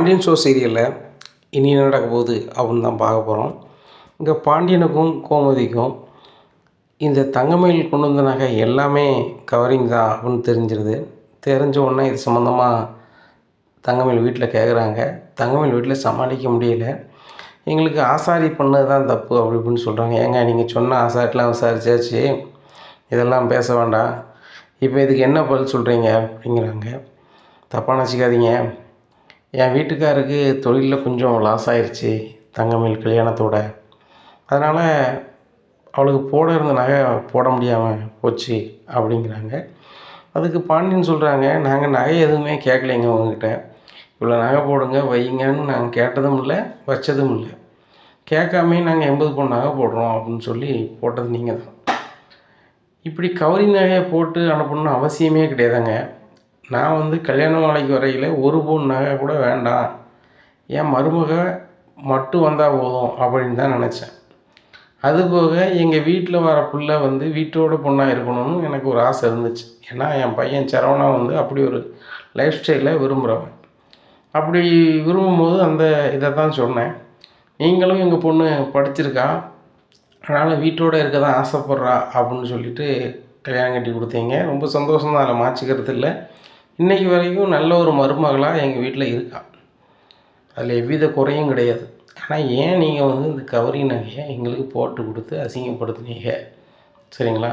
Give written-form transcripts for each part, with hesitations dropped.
Pandian show சீரியலில் இனி என்ன நடக்க போகுது அப்படின்னு தான் பார்க்க போகிறோம். இங்கே பாண்டியனுக்கும் கோமதிக்கும் இந்த தங்கமயில் கொண்டு வந்த நகை எல்லாமே கவரிங் தான் அப்படின்னு தெரிஞ்சிருது. தெரிஞ்ச உடனே இது சம்மந்தமாக தங்கமயில் வீட்டில் கேட்குறாங்க. தங்கமயில் வீட்டில் சமாளிக்க முடியல. எங்களுக்கு ஆசாரி பண்ணது தான் தப்பு அப்படி இப்படின்னு சொல்கிறாங்க. ஏங்க நீங்கள் சொன்ன ஆசாரிட்டெலாம் விசாரிச்சாச்சு, இதெல்லாம் பேச வேண்டாம், இப்போ இதுக்கு என்ன பதில் சொல்கிறீங்க அப்படிங்கிறாங்க. தப்பாக நினச்சிக்காதீங்க, என் வீட்டுக்காருக்கு தொழிலில் கொஞ்சம் லாஸ் ஆயிடுச்சு தங்கமயில் கல்யாணத்தோட. அதனால் அவளுக்கு போட இருந்த நகை போட முடியாமல் போச்சு அப்படிங்கிறாங்க. அதுக்கு பாண்டியன் சொல்கிறாங்க, நாங்கள் நகை எதுவுமே கேட்கலைங்க உங்ககிட்ட, இவ்வளோ நகை போடுங்க வைங்கன்னு நாங்கள் கேட்டதும் இல்லை வச்சதும் இல்லை, கேட்காமே நாங்கள் 80 பவுன் நகை போடுறோம் அப்படின்னு சொல்லி போட்டது நீங்கள் தான். இப்படி கவரி நகையை போட்டு அனுப்பணும்னு அவசியமே கிடையாதுங்க. நான் கல்யாண மாலைக்கு வரையில் 1 பவுன் நகை கூட வேண்டாம், என் மருமக மட்டும் வந்தால் போதும் அப்படின்னு தான் நினச்சேன். அதுபோக எங்கள் வீட்டில் வர பிள்ளை வீட்டோட பொண்ணாக இருக்கணும்னு எனக்கு ஒரு ஆசை இருந்துச்சு. ஏன்னா என் பையன் சரவணா அப்படி ஒரு லைஃப் ஸ்டைலில் விரும்புகிறவன். அப்படி விரும்பும்போது அந்த இதை தான் சொன்னேன். நீங்களும் எங்கள் பொண்ணு படிச்சிருக்கா, அதனால் வீட்டோடு இருக்க தான் ஆசைப்பட்றா அப்படின்னு சொல்லிட்டு கல்யாணம் கட்டி கொடுத்தீங்க. ரொம்ப சந்தோஷம் தான், அதில் மாற்றிக்கிறது இல்லை. இன்றைக்கி வரைக்கும் நல்ல ஒரு மருமகளாக எங்கள் வீட்டில் இருக்கா, அதில் எவ்வித குறையும் கிடையாது. ஆனால் ஏன் நீங்கள் இந்த கவரி நகையை எங்களுக்கு போட்டு கொடுத்து அசிங்கப்படுத்துனீங்க, சரிங்களா,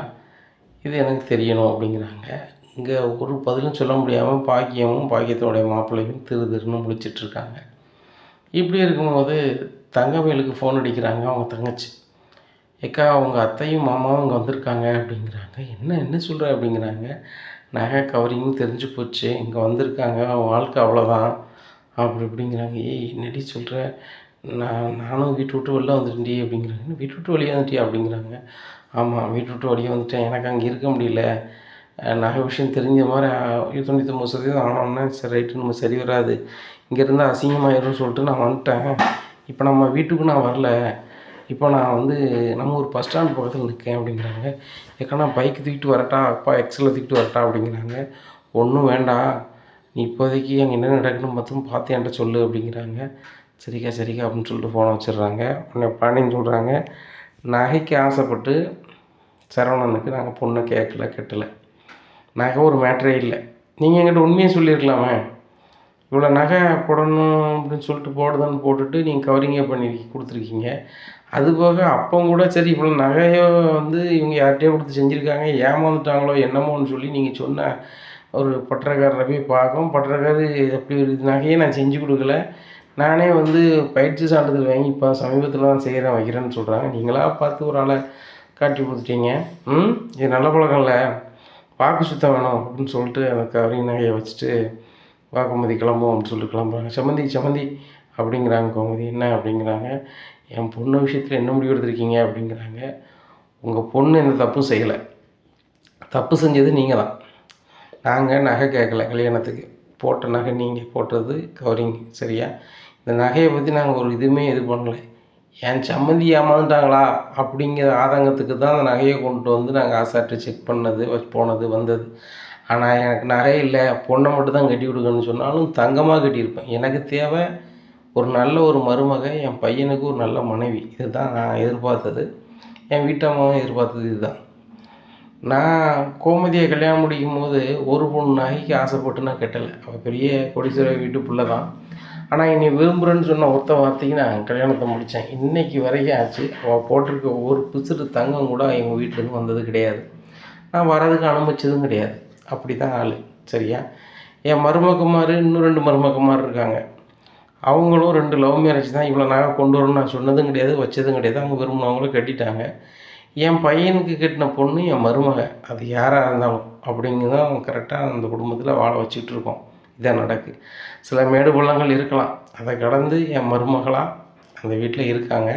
இது எனக்கு தெரியணும் அப்படிங்கிறாங்க. இங்கே ஒரு பதிலும் சொல்ல முடியாமல் பாக்கியமும் பாக்கியத்தோடைய மாப்பிள்ளையும் திருன்னு முழிச்சிட்ருக்காங்க. இப்படி இருக்கும்போது தங்கமயிலுக்கு ஃபோன் அடிக்கிறாங்க அவங்க தங்கச்சி. ஏக்கா, அவங்க அத்தையும் மாமாவும் இங்கே வந்திருக்காங்க அப்படிங்கிறாங்க. என்ன சொல்கிற அப்படிங்கிறாங்க. நகை கவரிங்னு தெரிஞ்சு போச்சு, இங்கே வந்திருக்காங்க, வாழ்க்கை அவ்வளோதான் அப்படி இப்படிங்கிறாங்க. என்னடி சொல்கிற, நானும் வீட்டு விட்டு வெளில வந்துட்டேன்டி அப்படிங்கிறாங்க. இன்னும் வீட்டு விட்டு வெளியே வந்துட்டியா அப்படிங்கிறாங்க. ஆமாம், வீட்டு விட்டு வெளியே வந்துட்டேன், எனக்கு அங்கே இருக்க முடியல, நகை விஷயம் தெரிஞ்ச மாதிரி 99% ஆனோன்னா சரி ரைட்டு, நம்ம சரி வராது, இங்கே இருந்தால் அசிங்கமாயிரும்னு சொல்லிட்டு நான் வந்துட்டேன். இப்போ நம்ம வீட்டுக்கு நான் வரல, இப்போ நான் நம்ம ஒரு பஸ் ஸ்டாண்ட் பக்கத்தில் நிற்கேன் அப்படிங்கிறாங்க. ஏக்கா, நான் பைக்கு தூக்கிட்டு வரட்டா, அப்பா எக்ஸலில் தூக்கிட்டு வரட்டா அப்படிங்கிறாங்க. ஒன்றும் வேண்டாம், நீ இப்போதைக்கு அங்கே என்ன நடக்குன்னு பார்த்து என்கிட்ட சொல்லு அப்படிங்கிறாங்க. சரிக்கா அப்படின்னு சொல்லிட்டு ஃபோனை வச்சிடுறாங்க. உடனே பாண்டியன் சொல்கிறாங்க, நகைக்கு ஆசைப்பட்டு சரவணனுக்கு நாங்கள் பொண்ணை கட்டலை, நகை ஒரு மேட்டரே இல்லை, நீங்கள் என்கிட்ட உண்மையை சொல்லியிருக்கலாமே, இவ்வளோ நகை போடணும் அப்படின்னு சொல்லிட்டு போடுதான்னு போட்டுட்டு நீங்கள் கவரிங்கே பண்ணி கொடுத்துருக்கீங்க. அதுபோக அப்போ கூட சரி இவ்வளோ நகையோ இவங்க யார்கிட்டையோ கொடுத்து செஞ்சுருக்காங்க, ஏமாந்துட்டாங்களோ என்னமோன்னு சொல்லி நீங்கள் சொன்ன ஒரு பட்டறக்காரரை போய் பார்க்கும், பட்டறக்காரர் அப்படி ஒரு நகையை நான் செஞ்சு கொடுக்கல, நானே பயிற்சி சான்றிதழ் வாங்கி இப்போ சமீபத்தில் தான் வைக்கிறேன்னு சொல்கிறாங்க. நீங்களாக பார்த்து ஒரு ஆளை காட்டி கொடுத்துட்டீங்க. இது நல்ல பழக்கம் இல்லை, வாக்கு சுத்தம் வேணும் அப்படின்னு சொல்லிட்டு அந்த கவரிங் நகையை வச்சுட்டு வா கோமதி கிளம்பும் அப்படின்னு சொல்லிட்டு கிளம்புறாங்க. சம்மந்தி அப்படிங்கிறாங்க கோமதி. என்ன அப்படிங்கிறாங்க. என் பொண்ணு விஷயத்தில் என்ன முடிவு எடுத்திருக்கீங்க அப்படிங்கிறாங்க. உங்கள் பொண்ணு எந்த தப்பும் செய்யலை, தப்பு செஞ்சது நீங்கள் தான். நாங்கள் நகை கேட்கல, கல்யாணத்துக்கு போட்ட நகை நீங்கள் போட்டது கவரிங், சரியா, இந்த நகையை பற்றி நாங்கள் ஒரு இதுவுமே இது பண்ணலை, என் சம்மந்தி ஏமாந்துட்டாங்களா அப்படிங்கிற ஆதங்கத்துக்கு தான் அந்த நகையை கொண்டு நாங்கள் ஆசாட்டு செக் பண்ணது போனது வந்தது. ஆனால் எனக்கு நகை இல்லை, பொண்ணை மட்டும் தான் கட்டி கொடுக்கணும்னு சொன்னாலும் தங்கமாக கட்டியிருப்பேன். எனக்கு தேவை ஒரு நல்ல ஒரு மருமக, என் பையனுக்கு ஒரு நல்ல மனைவி, இதுதான் நான் எதிர்பார்த்தது, என் வீட்டம்மாவும் எதிர்பார்த்தது இதுதான். நான் கோமதியை கல்யாணம் முடிக்கும் போது 1 பவுன் நகைக்கு ஆசைப்பட்டு நான் கட்டலை, அவள் பெரிய கோடீஸ்வர வீட்டு பிள்ளை தான். ஆனால் என்னை விரும்புகிறேன்னு சொன்ன ஒருத்த வார்த்தைக்கு நான் கல்யாணத்தை முடித்தேன். இன்றைக்கி வரைக்கும் ஆச்சு, அவள் போட்டிருக்க ஒரு பிசுறு தங்கம் கூட எங்கள் வீட்டிலேருந்து வந்தது கிடையாது, நான் வரதுக்கு அனுமதிச்சதும் கிடையாது. அப்படி தான் ஆள், சரியா. என் மருமக்குமார் இன்னும் 2 மருமக்குமார் இருக்காங்க, அவங்களும் 2 லவ் மேரேஜ் தான். இவ்வளோ நகை கொண்டு வரணும்னு நான் சொன்னதும் கிடையாது, வச்சதும் கிடையாது, அவங்க விரும்பினவங்களும் கட்டிட்டாங்க. என் பையனுக்கு கட்டின பொண்ணு என் மருமக, அது யாராக இருந்தாலும் அப்படிங்கு தான் கரெக்டாக அந்த குடும்பத்தில் வாழ வச்சுட்ருக்கோம். இதான் நடக்கு. சில மேடு பள்ளங்கள் இருக்கலாம், அதை கடந்து என் மருமகளாக அந்த வீட்டில் இருக்காங்க.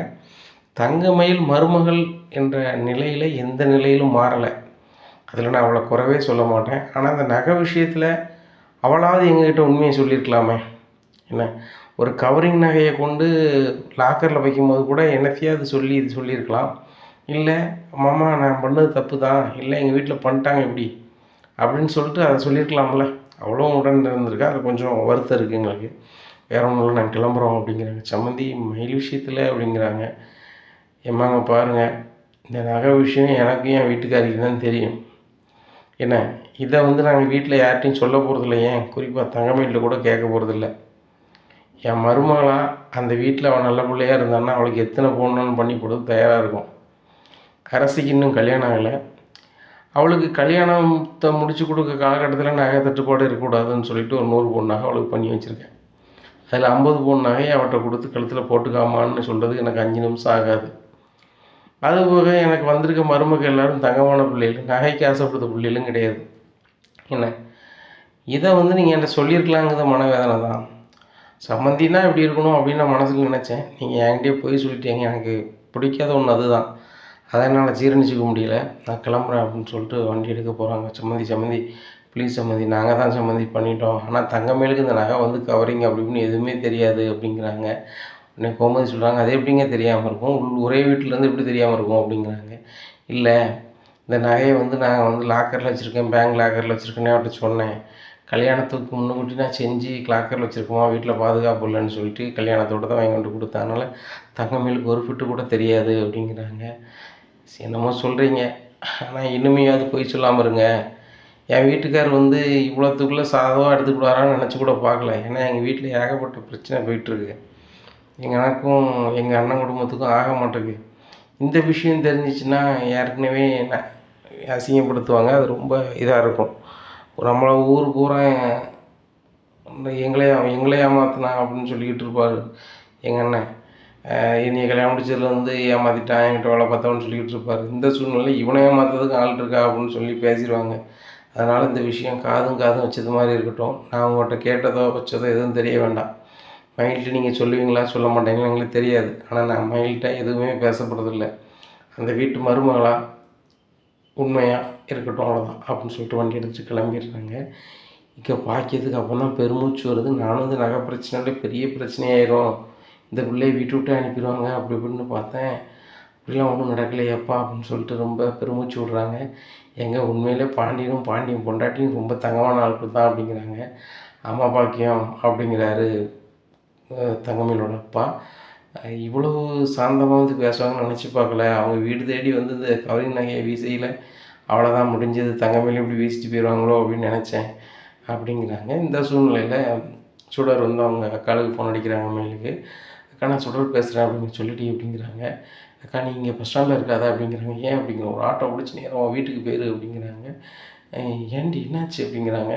தங்கமயில் மருமகள் என்ற நிலையில் எந்த நிலையிலும் மாறலை, அதில் நான் அவளை குறவே சொல்ல மாட்டேன். ஆனால் அந்த நகை விஷயத்தில் அவளாவது எங்ககிட்ட உண்மையை சொல்லியிருக்கலாமே. என்ன, ஒரு கவரிங் நகையை கொண்டு லாக்கரில் வைக்கும்போது கூட என்னத்தையாவது இது சொல்லியிருக்கலாம். இல்லை மாமா நான் பண்ணது தப்பு தான், இல்லை எங்கள் வீட்டில் பண்ணிட்டாங்க இப்படி அப்படின்னு சொல்லிட்டு அதை சொல்லியிருக்கலாம்ல. அவ்வளோ உடன் இருந்திருக்கா, அது கொஞ்சம் வருத்தம் இருக்குது எங்களுக்கு. வேற ஒன்றும் இல்லை, நாங்கள் கிளம்புறோம் அப்படிங்கிறாங்க. சம்மந்தி மயில் விஷயத்தில் அப்படிங்கிறாங்க. ஏம்மாங்க பாருங்கள், இந்த நகை விஷயம் எனக்கும் என் வீட்டுக்காரிக்கு தான் தெரியும். என்ன இதை வந்து நாங்கள் வீட்டில் யார்கிட்டையும் சொல்ல போகிறதில்ல, ஏன் குறிப்பாக தங்கமயில்கிட்ட கூட கேட்க போகிறதில்ல. என் மருமகளாக அந்த வீட்டில் அவன் நல்ல பிள்ளையாக இருந்தான்னா அவளுக்கு எத்தனை பொண்ணுன்னு பண்ணி கொடுத்து தயாராக இருக்கும். அரசிக்கு இன்னும் கல்யாணம் ஆகலை. அவளுக்கு கல்யாணத்தை முடிச்சு கொடுக்க காலகட்டத்தில் நகை தட்டுப்பாடு இருக்கக்கூடாதுன்னு சொல்லிட்டு ஒரு 100 பவுன் நகை அவளுக்கு பண்ணி வச்சுருக்கேன். அதில் 50 பவுன் நகையை அவட்ட கொடுத்து கழுத்தில் போட்டுக்காமான்னு சொல்கிறதுக்கு எனக்கு 5 நிமிஷம் ஆகாது. அதுபோக எனக்கு வந்திருக்க மருமகள் எல்லோரும் தங்கமான பிள்ளைகள், நகைக்கு ஆசைப்படுத்த பிள்ளைகளும் கிடையாது. என்ன இதை வந்து நீங்கள் என்கிட்ட சொல்லியிருக்கலாங்கிறது மனவேதனை தான். சம்மந்தினா இப்படி இருக்கணும் அப்படின்னு நான் மனசுக்கு நினச்சேன். நீங்கள் என்கிட்டயே போய் சொல்லிட்டீங்க. எனக்கு பிடிக்காத ஒன்று அதுதான். அதை என்னால் ஜீரணிச்சிக்க முடியல. நான் கிளம்புறேன் அப்படின்னு சொல்லிட்டு வண்டி எடுக்க போகிறாங்க. சம்மந்தி ப்ளீஸ் சம்மந்தி, நாங்கள் தான் சம்மந்தி பண்ணிட்டோம், ஆனால் தங்கமயிலுக்கு இந்த நகை வந்து கவரிங் அப்படி இப்படின்னு எதுவுமே தெரியாது அப்படிங்கிறாங்க. உடனே கோமதி சொல்கிறாங்க, அது எப்படிங்க தெரியாமல் இருக்கும், ஒரே வீட்டிலேருந்து எப்படி தெரியாமல் இருக்கும் அப்படிங்கிறாங்க. இல்லை, இந்த நகையை வந்து நான் வந்து லாக்கரில் வச்சுருக்கேன், பேங்க் லாக்கரில் வச்சுருக்கேன்னே அவர்கிட்ட சொன்னேன். கல்யாணத்துக்கு முன்னுக்கூட்டி நான் செஞ்சு லாக்கரில் வச்சுருக்கோமா, வீட்டில் பாதுகாப்பு இல்லைன்னு சொல்லிட்டு கல்யாணத்தோடு தான் வாங்கி கொண்டு கொடுத்தேன். அதனால் தங்கமயிலுக்கு ஒரு ஃபிட்டு கூட தெரியாது அப்படிங்கிறாங்க. என்னமோ சொல்கிறீங்க, ஆனால் இனிமையாவது பொய் சொல்லாமல் இருங்க. என் வீட்டுக்கார் வந்து இவ்வளோத்துக்குள்ளே சாதமாக எடுத்துக்கிடுவாரான்னு நினச்சி கூட பார்க்கல. ஏன்னா எங்கள் வீட்டில் ஏகப்பட்ட பிரச்சனை போயிட்டுருக்கு. எனக்கும் எங்கள் அண்ணன் குடும்பத்துக்கும் ஆக மாட்டேங்குது. இந்த விஷயம் தெரிஞ்சிச்சுன்னா ஏற்கனவே என்ன அசிங்கப்படுத்துவாங்க. அது ரொம்ப இதாக இருக்கும். நம்மளை ஊர் பூரா எங்களே ஏமாற்றினா அப்படின்னு சொல்லிக்கிட்டு இருப்பார் எங்கள் அண்ணன். என்னைய கல்யாணம் முடிச்சதுலேருந்து ஏமாற்றிட்டான், என்கிட்ட வேலை பார்த்தவன்னு சொல்லிக்கிட்டு இருப்பார். இந்த சூழ்நிலை இவனை ஏமாற்றுறதுக்கு ஆள் இருக்கா அப்படின்னு சொல்லி பேசிடுவாங்க. அதனால் இந்த விஷயம் காதும் வச்சது மாதிரி இருக்கட்டும். நான் உங்கள்கிட்ட கேட்டதோ வச்சதோ எதுவும் தெரிய வேண்டாம். மயில்கிட்ட நீங்கள் சொல்லுவீங்களா சொல்ல மாட்டீங்களா எங்களுக்கு தெரியாது. ஆனால் நான் மயில்கிட்ட எதுவுமே பேசப்படுறதில்லை. அந்த வீட்டு மருமகளாக உண்மையாக இருக்கட்டும், அவ்வளோதான் அப்படின்னு சொல்லிட்டு வண்டி எடுத்துட்டு கிளம்பிடுறாங்க. இங்கே பாக்கியத்துக்கு அப்போ தான் பெருமூச்சு வருது. நானும் இந்த நகை பிரச்சனையோட பெரிய பிரச்சனையாயிரும், இந்த பிள்ளையை வீட்டு விட்டு அனுப்பிடுவாங்க அப்படி இப்படின்னு பார்த்தேன். இப்படிலாம் ஒன்றும் நடக்கலையப்பா அப்படின்னு சொல்லிட்டு ரொம்ப பெருமூச்சு விட்றாங்க. எங்கே உண்மையிலே பாண்டியன் பொண்டாட்டியும் ரொம்ப தங்கமான ஆட்கள் தான் அப்படிங்கிறாங்க. அம்மா பாக்கியம் அப்படிங்கிறாரு தங்கமயிலோட அப்பா. இவ்வளவு சாந்தமாக வந்து பேசுவாங்கன்னு நினச்சி பார்க்கல. அவங்க வீடு தேடி வந்து இந்த கவரிங் நகையை வீசையில் அவ்வளோதான் முடிஞ்சது, தங்கமயிலும் இப்படி வீசிட்டு போயிடுவாங்களோ அப்படின்னு நினச்சேன் அப்படிங்கிறாங்க. இந்த சூழ்நிலையில் சுடர் வந்து அவங்க அக்காளுக்கு ஃபோன் அடிக்கிறாங்க மயிலுக்கு. அக்கா நான் சுடர் பேசுகிறேன் அப்படின்னு சொல்லிட்டு அப்படிங்கிறாங்க. அக்கா நீங்கள் இங்கே பஸ் ஸ்டாண்டில் இருக்காதா அப்படிங்கிறாங்க. ஏன் அப்படிங்கிற, ஒரு ஆட்டோ பிடிச்சி நேரம் அவன் வீட்டுக்கு போயிரு அப்படிங்கிறாங்க. ஏன்டி என்னாச்சு அப்படிங்கிறாங்க.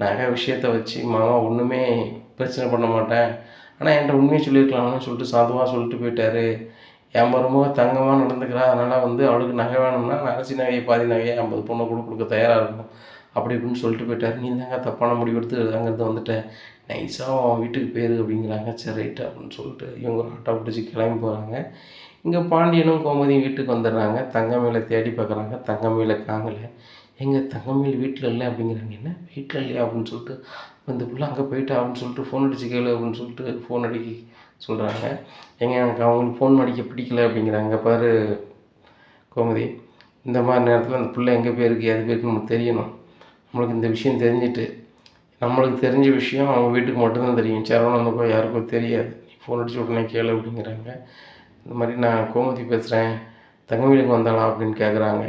நகை விஷயத்தை வச்சு மாமா ஒன்றுமே பிரச்சனை பண்ண மாட்டேன், ஆனால் என்கிட்ட உண்மையை சொல்லியிருக்கலாம்னு சொல்லிட்டு சாதுவாக சொல்லிட்டு போயிட்டாரு. என் மருமக தங்கமாக நடந்துக்கிறா, அதனால் வந்து அவளுக்கு நகை வேணும்னா நான் அரிசி நகையை பாதி நகையை 50 பொண்ணை கூட கொடுக்க தயாராக இருக்கும் அப்படி இப்படின்னு சொல்லிட்டு போயிட்டார். நீ தாங்க தப்பான முடிவெடுத்து அங்கேருந்து வந்துட்டேன், நைஸாக அவன் வீட்டுக்கு போயிரு அப்படிங்கிறாங்க. சரி ரைட்டு அப்படின்னு சொல்லிட்டு இவங்க ஒரு ஆட்டோ பிடிச்சி கிளம்பி போகிறாங்க. இங்கே பாண்டியனும் கோமதியும் வீட்டுக்கு வந்துடுறாங்க. தங்கமயிலை தேடி பார்க்குறாங்க, தங்கமயிலை காங்கலை. எங்கள் தங்கமயில் வீட்டில் இல்லை அப்படிங்கிறாங்க. என்ன வீட்டில் இல்லையா அப்படின்னு சொல்லிட்டு, இந்த பிள்ளை அங்கே போயிட்டா அப்படின்னு சொல்லிட்டு ஃபோன் அடிச்சு கேளு அப்படின்னு சொல்லிட்டு ஃபோன் அடிக்க சொல்கிறாங்க. எனக்கு அவங்களுக்கு ஃபோன் அடிக்க பிடிக்கல அப்படிங்கிறாங்க. பாரு கோமதி, இந்த மாதிரி நேரத்தில் அந்த பிள்ளை எங்கே போயிருக்கு எது போயிருக்கு நமக்கு தெரியணும். நம்மளுக்கு இந்த விஷயம் தெரிஞ்சுட்டு, நம்மளுக்கு தெரிஞ்ச விஷயம் அவங்க வீட்டுக்கு மட்டும்தான் தெரியும், சரவணனுக்கோ யாருக்கோ தெரியாது. ஃபோன் அடிச்சு உடனே கேளு அப்படிங்கிறாங்க. இந்த மாதிரி நான் கோமதி பேசுகிறேன், தங்கமயிலுக்கு வந்தாளா அப்படின்னு கேட்குறாங்க.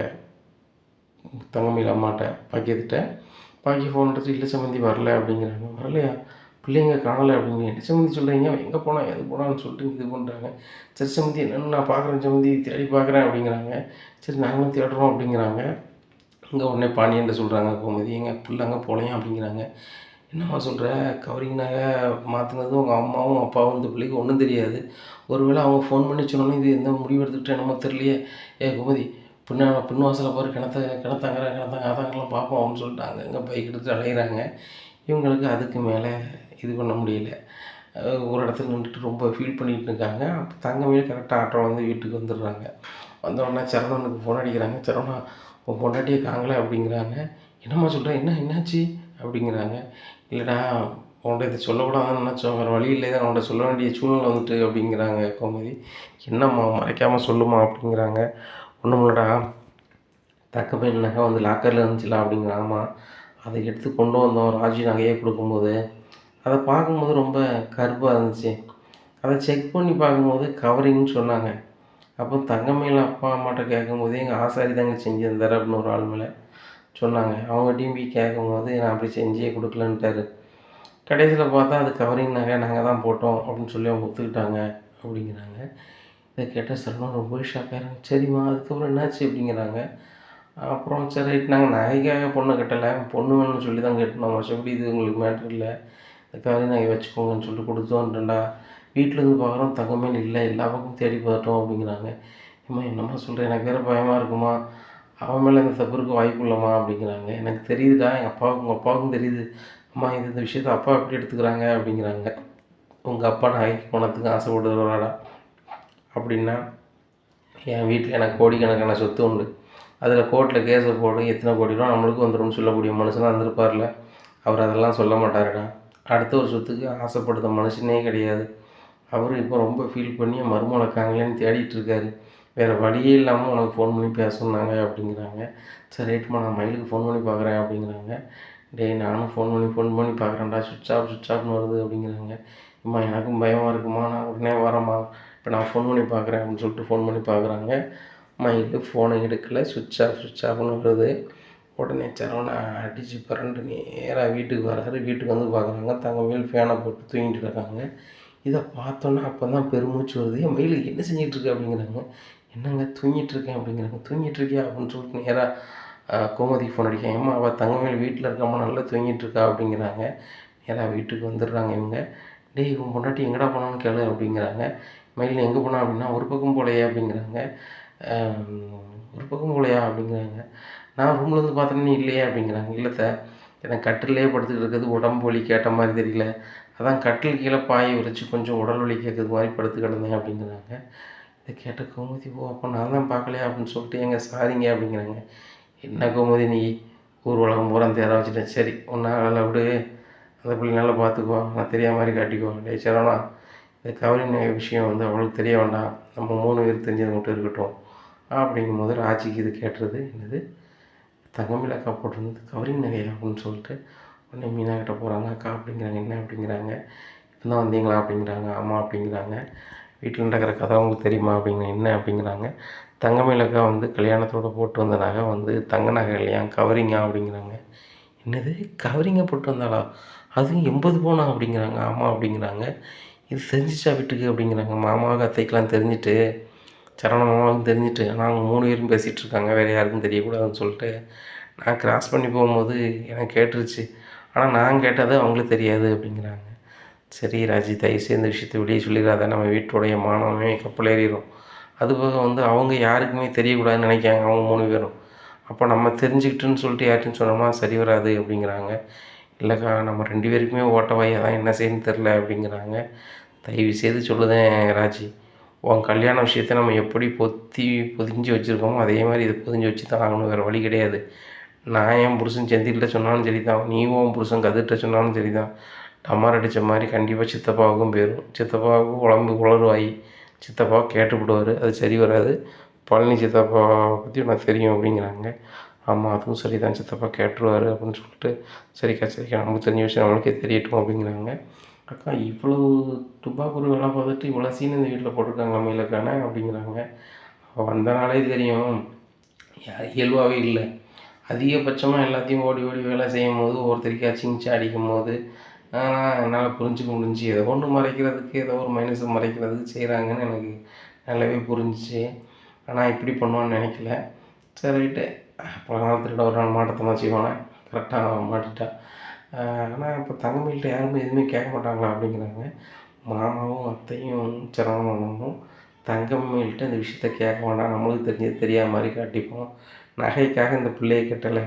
தங்கமயில் அம்மாட்ட பாக்கியத்திட்ட. பாக்கி ஃபோன் எடுத்து இல்லை சம்மந்தி வரல அப்படிங்கிறாங்க. வரலையா, பிள்ளைங்க காணலை அப்படிங்க. என்ன சம்மந்தி சொல்கிறீங்க, எங்கே போனால் எது போனான்னு சொல்லிட்டு இது பண்ணுறாங்க. சரி சம்மந்தி என்னென்னு நான் பார்க்குறேன் சம்மந்தி, தேடி பார்க்குறேன் அப்படிங்கிறாங்க. சரி நாங்களும் தேடுறோம் அப்படிங்கிறாங்க. இங்கே உடனே பாண்டியன்ட்ட சொல்கிறாங்க கோமதி, எங்கள் பிள்ளைங்க போலையும் அப்படிங்கிறாங்க. என்னம்மா சொல்கிற, கவரிங் நகை மாற்றினது உங்கள் அம்மாவும் அப்பாவும் இந்த பிள்ளைக்கு ஒன்றும் தெரியாது, ஒருவேளை அவங்க ஃபோன் பண்ணி சொன்னோன்னே இது எந்த முடிவு எடுத்துக்கிட்டே என்னமோ தெரியலையே. கோமதி பின் வாசலில் போகிற கிணத்தாங்கலாம் பார்ப்போம் அப்படின்னு சொல்லிட்டு அங்கங்கே பைக் எடுத்து அலைகிறாங்க. இவங்களுக்கு அதுக்கு மேலே இது பண்ண முடியல. ஒரு இடத்துல நின்றுட்டு ரொம்ப ஃபீல் பண்ணிகிட்டு இருக்காங்க. அப்போ தங்கமயில் கரெக்டாக ஆட்டோவில் வந்து வீட்டுக்கு வந்துடுறாங்க. வந்தோடனே சரவணனுக்கு ஃபோன் அடிக்கிறாங்க. சரவணா உன் பொண்டாட்டியே காங்கலை அப்படிங்கிறாங்க. என்னம்மா சொல்கிறேன், என்னாச்சு அப்படிங்கிறாங்க. இல்லைடா உன்கிட்ட இதை சொல்லக்கூடாதுன்னு நினச்சோம், வேறு வழி இல்லை தான் உன்கிட்ட சொல்ல வேண்டிய சூழ்நிலை வந்துட்டு அப்படிங்கிறாங்க கோமதி. என்னம்மா மறைக்காமல் சொல்லுமா அப்படிங்கிறாங்க. ஒன்றும் இல்லைடா, தங்கமயில் நகை வந்து லாக்கரில் இருந்துச்சுல அப்படிங்கிறாங்கம்மா. அதை எடுத்து கொண்டு வந்தோம் ராஜி நகையை கொடுக்கும்போது, அதை பார்க்கும்போது ரொம்ப கருப்பாக இருந்துச்சு. அதை செக் பண்ணி பார்க்கும்போது கவரிங்ன்னு சொன்னாங்க. அப்போ தங்கமயில் அப்பா அம்மாட்ட கேட்கும்போது எங்கள் ஆசாரி தாங்க செஞ்சு தந்தார் அப்படின்னு ஒரு ஆள் மேலே சொன்னாங்க. அவங்ககிட்டயும் போய் கேட்கும்போது நான் அப்படி செஞ்சே கொடுக்கலன்ட்டாரு. கடைசியில் பார்த்தா அது கவரிங் நகை நாங்கள் தான் போட்டோம் அப்படின்னு சொல்லி அவங்க ஒத்துக்கிட்டாங்க அப்படிங்கிறாங்க. இதை கேட்ட சரவணன் ரொம்பவே ஷாக் ஆகிறாங்க. சரிம்மா அதுக்கப்புறம் என்னாச்சு அப்படிங்கிறாங்க. அப்புறம் சரி ரைட் நாங்கள் நகைக்காக பொண்ணை கட்டலை, பொண்ணு வேணும்னு சொல்லி தான் கட்டினோம். மற்றபடி இது உங்களுக்கு மேட்ரு இல்லை, இந்த கவரிங் நகை வச்சுக்கோங்கன்னு சொல்லிட்டு கொடுத்தோன்ட்டேன்டா. வீட்டிலேருந்து பார்க்குறோம் தங்கமேல் இல்லை, எல்லா பக்கமும் தேடி பார்த்தோம் அப்படிங்கிறாங்க. ஏம்மா என்னம்மா சொல்கிறேன், எனக்கு வேறு பயமாக இருக்குமா, அவன் மேலே இந்த தப்பு இருக்க வாய்ப்பு இல்லைம்மா அப்படிங்கிறாங்க. எனக்கு தெரியுதுடா, எங்கள் அப்பாவுக்கும் உங்கள் அப்பாவுக்கும் தெரியுது. அம்மா இந்த விஷயத்தை அப்பா எப்படி எடுத்துக்கிறாங்க அப்படிங்கிறாங்க. உங்கள் அப்பா நகைக்கு பணத்துக்கு ஆசைப்படுறாடா அப்படின்னா, என் வீட்டில் எனக்கு கோடிக்கணக்கான சொத்து உண்டு, அதில் கோர்ட்டில் கேஸை போடு எத்தனை கோடி ரூபா நம்மளுக்கும் வந்துடும்னு சொல்லக்கூடிய மனுஷனாக இருந்திருப்பார்ல, அவர் அதெல்லாம் சொல்ல மாட்டாருடா. அடுத்த ஒரு சொத்துக்கு ஆசைப்படுத்த மனுஷனே கிடையாது. அவர் இப்போ ரொம்ப ஃபீல் பண்ணி மருமகளை காணலேன்னு தேடிட்டுருக்காரு. வேறு வழியே இல்லாமல் உனக்கு ஃபோன் பண்ணி பேச சொன்னாங்க அப்படிங்கிறாங்க. சரி ரைட்மா நான் மயிலுக்கு ஃபோன் பண்ணி பார்க்குறேன் அப்படிங்கிறாங்க. டேய் நானும் ஃபோன் பண்ணி பார்க்குறேன்டா, சுவிட்ச் ஆஃப்னு வருது அப்படிங்கிறாங்க. அம்மா எனக்கும் பயமாக இருக்குமா, நான் உடனே வரேம்மா, இப்போ நான் ஃபோன் பண்ணி பார்க்குறேன் அப்படின்னு சொல்லிட்டு ஃபோன் பண்ணி பார்க்குறாங்க. மயில் ஃபோனை எடுக்கலை, சுவிட்ச் ஆஃப்னு வருது. உடனே சரவணா அடித்து பரண்டு நேராக வீட்டுக்கு வராரு. வீட்டுக்கு வந்து பார்க்குறாங்க தங்கமயில் ஃபேனை போட்டு தூங்கிட்டு இருக்காங்க. இதை பார்த்தோன்னா அப்போ தான் பெருமூச்சு வருது. என் மயில் என்ன செஞ்சிட்ருக்க அப்படிங்கிறாங்க. என்னங்க தூங்கிட்டுருக்கேன் அப்படிங்கிறாங்க. தூங்கிட்டுருக்கியா அப்படின்னு சொல்லிட்டு நேராக கோமதிக்கு ஃபோன் அடிக்கேன். ஏம்மா அவள் தங்கமயில் வீட்டில் இருக்காமல் நல்லா தூங்கிட்டுருக்கா அப்படிங்கிறாங்க. நேராக வீட்டுக்கு வந்துடுறாங்க இவங்க. டேய் இவன் பொண்டாட்டி எங்கடா போனான்னு கேளு அப்படிங்கிறாங்க. மயில் எங்கே போனா அப்படின்னா ஒரு பக்கம் போலையே அப்படிங்கிறாங்க. ஒரு பக்கம் போலையா அப்படிங்கிறாங்க. நான் ரூம்லேருந்து பார்த்தோன்னே இல்லையே அப்படிங்கிறாங்க. இல்லை சார் எனக்கு கட்டிலே படுத்துக்கிட்டு இருக்கிறது உடம்பு வலி கேட்ட மாதிரி தெரியல, அதான் கட்டில் கீழே பாயை விரிச்சு கொஞ்சம் உடல் வலி கேட்குறது மாதிரி படுத்து கிடந்தேன் அப்படிங்கிறாங்க. இதை கேட்ட கோமதி ஓ அப்போ நான் தான் பார்க்கலையா அப்படின்னு சொல்லிட்டு எங்க சாரிங்க அப்படிங்கிறாங்க. என்ன கோமதி நீ ஊர் உலகம் பூரா தேர வச்சுட்டேன், சரி ஒன்றா வேலை விடு, அந்த பிள்ளை நல்லா பார்த்துக்கோ, நான் தெரியாத மாதிரி காட்டிக்கோ. டே சரவணா இந்த கவரிங் விஷயம் வந்து அவளுக்கு தெரிய வேண்டாம், நம்ம 3 பேர் தெரிஞ்சது மட்டும் இருக்கட்டும் அப்படிங்கும்போது ராஜிக்கு இது கேட்டுறது என்னது தங்கமயில் அக்கா போட்டிருந்தது கவரிங் நகையா அப்படின்னு சொல்லிட்டு உடனே மீனா கிட்ட போகிறாங்க. அக்கா அப்படிங்கிறாங்க. என்ன அப்படிங்கிறாங்க. இப்போ தான் வந்தீங்களா அப்படிங்கிறாங்க. ஆமாம் அப்படிங்கிறாங்க. வீட்டில் நடக்கிற கதை அவங்களுக்கு தெரியுமா அப்படிங்கிற. என்ன அப்படிங்கிறாங்க. தங்கமயில் அக்கா வந்து கல்யாணத்தோடு போட்டு வந்த நகை வந்து தங்க நகை இல்லையா, கவரிங்கா அப்படிங்கிறாங்க. என்னது கவரிங்கை போட்டு வந்தாளா, அதுவும் 80 பவுனா அப்படிங்கிறாங்க. ஆமாம் அப்படிங்கிறாங்க. இது தெரிஞ்சிச்சா வீட்டுக்கு அப்படிங்கிறாங்க. மாமாவுக்கு அத்தைக்கெலாம் தெரிஞ்சுட்டு, சரவண மாமாவுக்கும் தெரிஞ்சுட்டு, ஆனால் அவங்க 3 பேரும் பேசிகிட்டு இருக்காங்க, வேறு யாருக்கும் தெரியக்கூடாதுன்னு சொல்லிட்டு நான் கிராஸ் பண்ணி போகும்போது எனக்கு கேட்டுருச்சு, ஆனால் நான் கேட்டது அவங்களுக்கு தெரியாது அப்படிங்கிறாங்க. சரி ராஜி தயவுசெய்து இந்த விஷயத்தை வெளியே சொல்லிடாத, நம்ம வீட்டுடைய மானமே கப்பல் ஏறிடும். அதுபோக வந்து அவங்க யாருக்குமே தெரியக்கூடாதுன்னு நினைக்காங்க அவங்க 3 பேரும். அப்போ நம்ம தெரிஞ்சுக்கிட்டுன்னு சொல்லிட்டு யார்கிட்டையும் சொன்னோம்னா சரி வராது அப்படிங்கிறாங்க. இல்லைக்கா நம்ம 2 பேருக்குமே ஓட்டவாய், அதான் என்ன செய்யணும்னு தெரில அப்படிங்கிறாங்க. தயவு செய்து சொல்லுதேன் ராஜி, உன் கல்யாண விஷயத்தை நம்ம எப்படி பொதிஞ்சு வச்சுருக்கோமோ அதே மாதிரி இதை பொதிஞ்சு வச்சு தான் ஆகணும், வேறு வழி கிடையாது. நான் என் புருஷன் செந்தில்கிட்ட சொன்னாலும் சரி தான், நீ உன் புருஷன் கதிர்கிட்ட சொன்னாலும் சரி தான், டமார் அடித்த மாதிரி கண்டிப்பாக சித்தப்பாவுக்கும் போயிடும். சித்தப்பாவுக்கும் உடம்பு உளறுவாய், சித்தப்பாவை கேட்டுவிடுவார், அது சரி வராது. பழனி சித்தப்பாவை பற்றி உனக்கு தெரியும் அப்படிங்கிறாங்க. ஆமாம் அதுவும் சரி தான், சித்தப்பா கேட்டுருவார் அப்படின்னு சொல்லிட்டு சரிக்கா நமக்கு தெரிஞ்ச விஷயம் நம்மளுக்கே தெரியட்டும் அப்படிங்கிறாங்க. அக்கா இவ்வளோ துப்பாக்கூர் வேலை பார்த்துட்டு இவ்வளோ சீன் இந்த வீட்டில் போட்டிருக்காங்க மயிலக்கான அப்படிங்கிறாங்க. அவள் வந்த நாளே தெரியும் இயல்பாகவே இல்லை, அதிகபட்சமாக எல்லாத்தையும் ஓடி வேலை செய்யும்போது ஒருத்தருக்காச்சும் இன்ச்சு அடிக்கும்போது என்னால் புரிஞ்சுக்க முடிஞ்சு ஏதோ ஒன்று மறைக்கிறதுக்கு ஏதோ ஒரு மைனஸை மறைக்கிறதுக்கு செய்கிறாங்கன்னு எனக்கு நல்லாவே புரிஞ்சிச்சு. ஆனால் இப்படி பண்ணுவான்னு நினைக்கல. சரி ரைட்டு, பல நாள் திருட ஒரு நாள் மாட்டத்தான் செய்வானே, கரெக்டாக மாட்டிட்டா. ஆனால் இப்போ தங்கமயில்கிட்ட யாருமே எதுவுமே கேட்க மாட்டாங்களா அப்படிங்கிறாங்க. மாமாவும் அத்தையும் சரவண மாமாவும் தங்கமயில்கிட்ட இந்த விஷயத்த கேட்க வேண்டாம், நம்மளுக்கு தெரிஞ்சது தெரியாத மாதிரி காட்டிப்போம், நகைக்காக இந்த பிள்ளையை கட்டலை,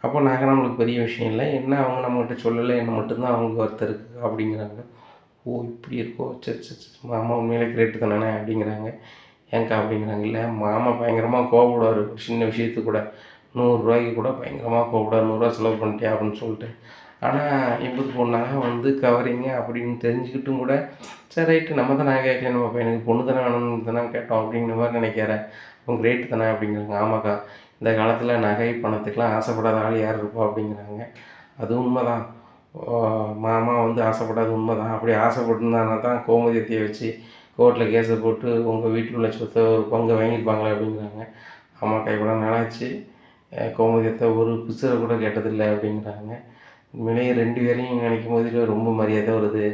அப்போ நகை நம்மளுக்கு பெரிய விஷயம் இல்லை, என்ன அவங்க நம்மகிட்ட சொல்லலை, என்ன மட்டும்தான் அவங்களுக்கு வருத்தம் இருக்குது அப்படிங்கிறாங்க. ஓ இப்படி இருக்கோ, சரி மாமா உண்மையிலே கிரேட்டு தானே அப்படிங்கிறாங்க. ஏங்க்கா அப்படிங்கிறாங்க. இல்லை மாமா பயங்கரமாக கோவப்படுவார், சின்ன விஷயத்துக்கு கூட 100 ரூபாய்க்கு கூட பயங்கரமாக கோவப்படுவார், 100 ரூபா செலவு பண்ணிட்டியா அப்படின்னு சொல்லிட்டு. ஆனால் இப்போது பொண்ணாக வந்து கவரிங்க அப்படின்னு தெரிஞ்சுக்கிட்டும் கூட சரி ரைட்டு நம்ம தான் நான் கேட்கல, நம்ம பையனுக்கு பொண்ணு தானே வேணும்னு தானே கேட்டோம் அப்படிங்கிற மாதிரி நினைக்கிறேன். அவங்க கிரேட்டு தானே அப்படிங்கிறாங்க. ஆமாக்கா இந்த காலத்தில் நகை பணத்துக்கெலாம் ஆசைப்படாத ஆள் யார் இருப்பா அப்படிங்கிறாங்க. அது உண்மை தான், மாமா வந்து ஆசைப்படாது உண்மை தான். அப்படி ஆசைப்பட்டுருந்தாங்கன்னா தான் கோமதி அத்தையை வச்சு கோர்ட்டில் கேஸை போட்டு உங்கள் வீட்டில் உள்ள சொத்தை ஒரு பங்கை வாங்கியிருப்பாங்களே அப்படிங்கிறாங்க. ஆமாக்கா இவ்வளோ நாளாச்சு கோமதி அத்தை ஒரு பிசுரை கூட கேட்டதில்லை அப்படிங்கிறாங்க. உண்மையிலேயே 2 பேரையும் நினைக்கும் போது ரொம்ப மரியாதை வருது.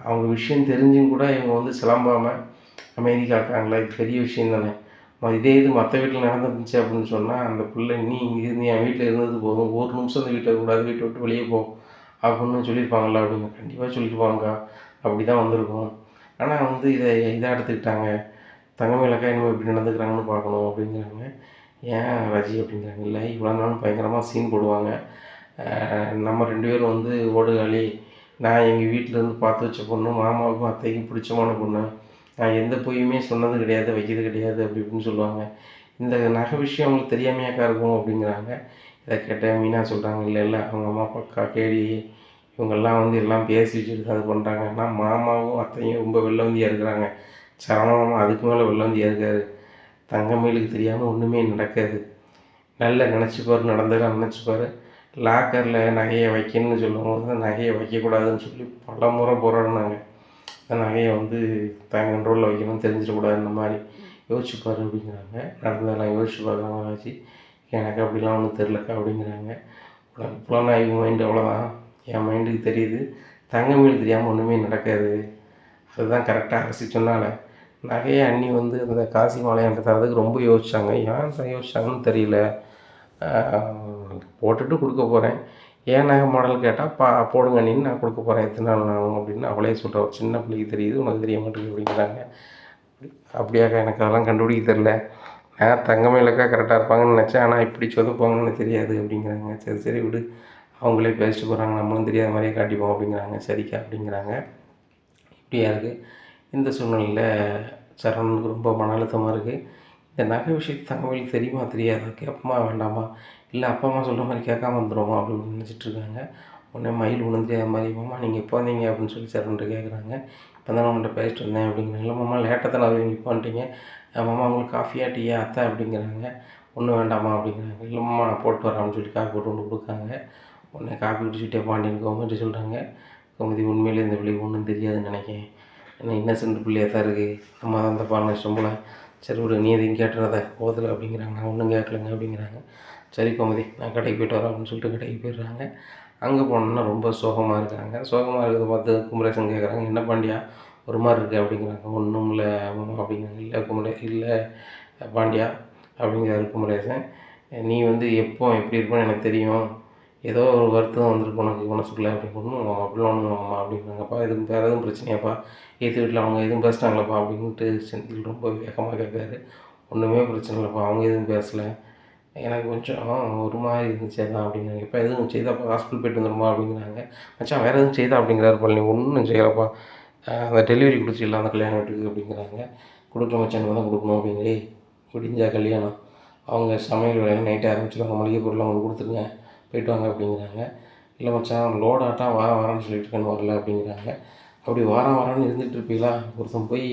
அவங்க விஷயம் தெரிஞ்சும் கூட இவங்க வந்து சிலம்பாமல் அமைதி காக்காங்களா, இது பெரிய விஷயம் தானே. இதே இது மற்ற வீட்டில் நடந்துருந்துச்சு அப்படின்னு சொன்னால் அந்த பிள்ளை நீ இங்கே இருந்து என் வீட்டில் இருந்தது போதும், ஒரு நிமிஷம் இந்த வீட்டை கூடாது, வீட்டை விட்டு வெளியே போ அப்படின்னு சொல்லியிருப்பாங்களா அப்படிங்க. கண்டிப்பாக சொல்லியிருப்பாங்க. அப்படி தான் வந்திருக்கும். ஆனால் வந்து இதாக எடுத்துக்கிட்டாங்க. தங்கமயிலக்கா இன்னும் எப்படி நடந்துக்கிறாங்கன்னு பார்க்கணும் அப்படிங்கிறாங்க. ஏன் ராஜி அப்படிங்கிறாங்க. இல்லை இவ்வளோ நாளும் பயங்கரமாக சீன் போடுவாங்க. நம்ம 2 பேரும் வந்து ஓடுகாலி, நான் எங்கள் வீட்டிலேருந்து பார்த்து வச்ச பொண்ணு, மாமாவுக்கும் அத்தைக்கும் பிடிச்சமான பொண்ணு, நான் எந்த பொய்யுமே சொன்னது கிடையாது, வைக்கிறது கிடையாது அப்படி இப்படின்னு சொல்லுவாங்க. இந்த நகை விஷயம் அவங்களுக்கு தெரியாமையாக்கா இருக்கும் அப்படிங்கிறாங்க. இதை கேட்ட மீனா சொல்கிறாங்க, இல்லை இல்லை அவங்க அம்மா அப்பா கேடி இவங்கெல்லாம் வந்து எல்லாம் பேசி வச்சுட்டு அது பண்ணுறாங்க. ஆனால் மாமாவும் அத்தையும் ரொம்ப வெள்ளவந்தியாக இருக்கிறாங்க. சரவண மாமா அதுக்கு மேலே வெள்ளவந்தியாக இருக்கார். தங்கமயிலுக்கு தெரியாமல் ஒன்றுமே நடக்காது. நல்லா நினச்சிப்பார், நடந்ததெல்லாம் நினச்சிப்பார். லாக்கரில் நகையை வைக்கணும்னு சொல்லும்போது நகையை வைக்கக்கூடாதுன்னு சொல்லி பல முறை போராடினாங்க. அந்த நகையை வந்து தன் கண்ட்ரோலில் வைக்கணும்னு தெரிஞ்சிடக்கூடாதுன்ற மாதிரி யோசிச்சுப்பார் அப்படிங்கிறாங்க. நடந்ததெல்லாம் யோசிச்சு பார்க்குறாங்க ஆச்சு. எனக்கு அப்படிலாம் ஒன்றும் தெரிலக்கா அப்படிங்கிறாங்க. உனக்கு இப்போலாம் இவங்க மைண்டு அவ்வளோதான், என் மைண்டுக்கு தெரியுது. தங்கமயிலுக்கு தெரியாமல் ஒன்றுமே நடக்காது. அதுதான் கரெக்டாக அரசி சொன்னால நகையை அண்ணி வந்து அந்த காசி மாலையாண்ட தரதுக்கு ரொம்ப யோசித்தாங்க. ஏன் யோசிச்சாங்கன்னு தெரியல. போட்டுட்டு கொடுக்க போகிறேன், ஏன் நகை மாடல் கேட்டால் போடுங்க அண்ணின்னு நான் கொடுக்க போகிறேன், எத்தனை நாள் ஆகும் அப்படின்னு அவளே சொல்கிறா. சின்ன பிள்ளைக்கு தெரியுது, உனக்கு தெரிய மாட்டேங்குது அப்படிங்கிறாங்க. அப்படியாக்கா எனக்கு அதெல்லாம் கண்டுபிடிக்க தெரில, நான் தங்கமயிலக்கா கரெக்டாக இருப்பாங்கன்னு நினச்சேன், ஆனால் இப்படி சொதப்பாங்கன்னு தெரியாது அப்படிங்கிறாங்க. சரி சரி விடு, அவங்களே பேசிட்டு போகிறாங்க, நம்மளும் தெரியாத மாதிரியே காட்டிப்போம் அப்படிங்கிறாங்க. சரிக்கா அப்படிங்கிறாங்க. இப்படியா இருக்குது. இந்த சூழ்நிலையில் சரவணனுக்கு ரொம்ப மன அழுத்தமாக இருக்குது. இந்த நகை விஷயத்து தங்கமயிலுக்கு தெரியுமா தெரியாதா, கேட்போமா வேண்டாமா, இல்லை அப்பா அம்மா சொல்கிற மாதிரி கேட்காம வந்துடுவோமா அப்படின்னு நினச்சிட்ருக்காங்க. உடனே மயில் ஒன்றும் தெரியாத மாதிரி, மாமா நீங்கள் இப்போ வந்தீங்க அப்படின்னு சொல்லி சரவணன்ட்டு கேட்குறாங்க. இப்போ தான் உங்கள்கிட்ட பேசிட்டு வந்தேன் அப்படிங்கிறாங்க. இல்லை மாமா லேட்டாக தானே வருவீங்க, இப்போ வந்துட்டீங்க, மாமா உங்களுக்கு காஃபியா டீயா அத்தை அப்படிங்கிறாங்க. ஒன்றும் வேண்டாமா அப்படிங்கிறாங்க. இல்லை மாமா நான் போட்டு வரேன் அப்படின்னு சொல்லி காஃபி போட்டு கொண்டு கொடுக்காங்க. உடனே காஃபி குடிச்சிட்டே பாண்டியன் கோமதி சொல்கிறாங்க, கோமதி உண்மையிலே இந்த பிள்ளைக்கு ஒன்றும் தெரியாதுன்னு நினைக்கிறேன், ஏன்னா இன்னசென்ட் பிள்ளையாக தான் இருக்குது, நம்ம தான் அந்த பானை இஷ்டம் போல், சரி விடு நீ எதையும் கேட்டுறத போதில் அப்படிங்கிறாங்க. நான் ஒன்றும் கேட்கலங்க அப்படிங்கிறாங்க. சரி கோமதி நான் கடைக்கு போய்ட்டு வரேன் அப்படின்னு சொல்லிட்டு கடைக்கு போயிடுறாங்க. அங்கே போனோன்னா ரொம்ப சோகமாக இருக்காங்க. சோகமாக இருக்கிறத பார்த்து குமரேசன் கேட்குறாங்க, என்ன பாண்டியா ஒரு மாதிரி இருக்குது அப்படிங்கிறாங்க. ஒன்றும் இல்லை மாமா அப்படிங்கிறாங்க. இல்லை பாண்டியா அப்படிங்கிறாரு குமரேசன், நீ வந்து எப்போ எப்படி இருப்போன்னு எனக்கு தெரியும், ஏதோ ஒரு வருத்தம் வந்திருக்கு உனக்கு மனசுக்குள்ளே அப்படின்னு. ஒன்றும் அப்படிலாம் ஒன்றும் ஆமாம் அப்படிங்கிறாங்கப்பா. எதுவும் வேறு எதுவும் பிரச்சனையாப்பா, ஏற்று வீட்டில் அவங்க எதுவும் பேசினாங்களாப்பா அப்படின்ட்டு செந்தில் ரொம்ப வேகமாக கேட்காரு. ஒன்றுமே பிரச்சனை இல்லைப்பா, அவங்க எதுவும் பேசலை, எனக்கு கொஞ்சம் ஒரு மாதிரி இருந்துச்சு அதான் அப்படிங்கிறாங்க. இப்போ எதுவும் செய்தாப்பா, ஹாஸ்பிட்டல் போய்ட்டு வந்துடுமா அப்படிங்கிறாங்க. மச்சான் வேறு எதுவும் செய்தா அப்படிங்கிறாரு பழனி. ஒன்றும் செய்யலப்பா, அந்த டெலிவரி கொடுத்துடலாம் அந்த கல்யாண வீட்டுக்கு அப்படிங்கிறாங்க. கொடுக்குற மச்சானுக்கு தான் கொடுக்கணும் அப்படிங்கிறே, முடிஞ்சா கல்யாணம் அவங்க சமையல் வேலையில் நைட்டே ஆரம்பிச்சிடுவாங்க, மளிகை பொருள் அவங்களுக்கு கொடுத்துருங்க போய்ட்டு வாங்க அப்படிங்கிறாங்க. இல்லை மச்சான் லோட் ஆட்டா வாரம்னு சொல்லிட்டு இருக்கேன்னு வரல அப்படிங்கிறாங்க. அப்படி வாரம்னு இருந்துகிட்டு இருப்பீங்களா, ஒருத்தன் போய்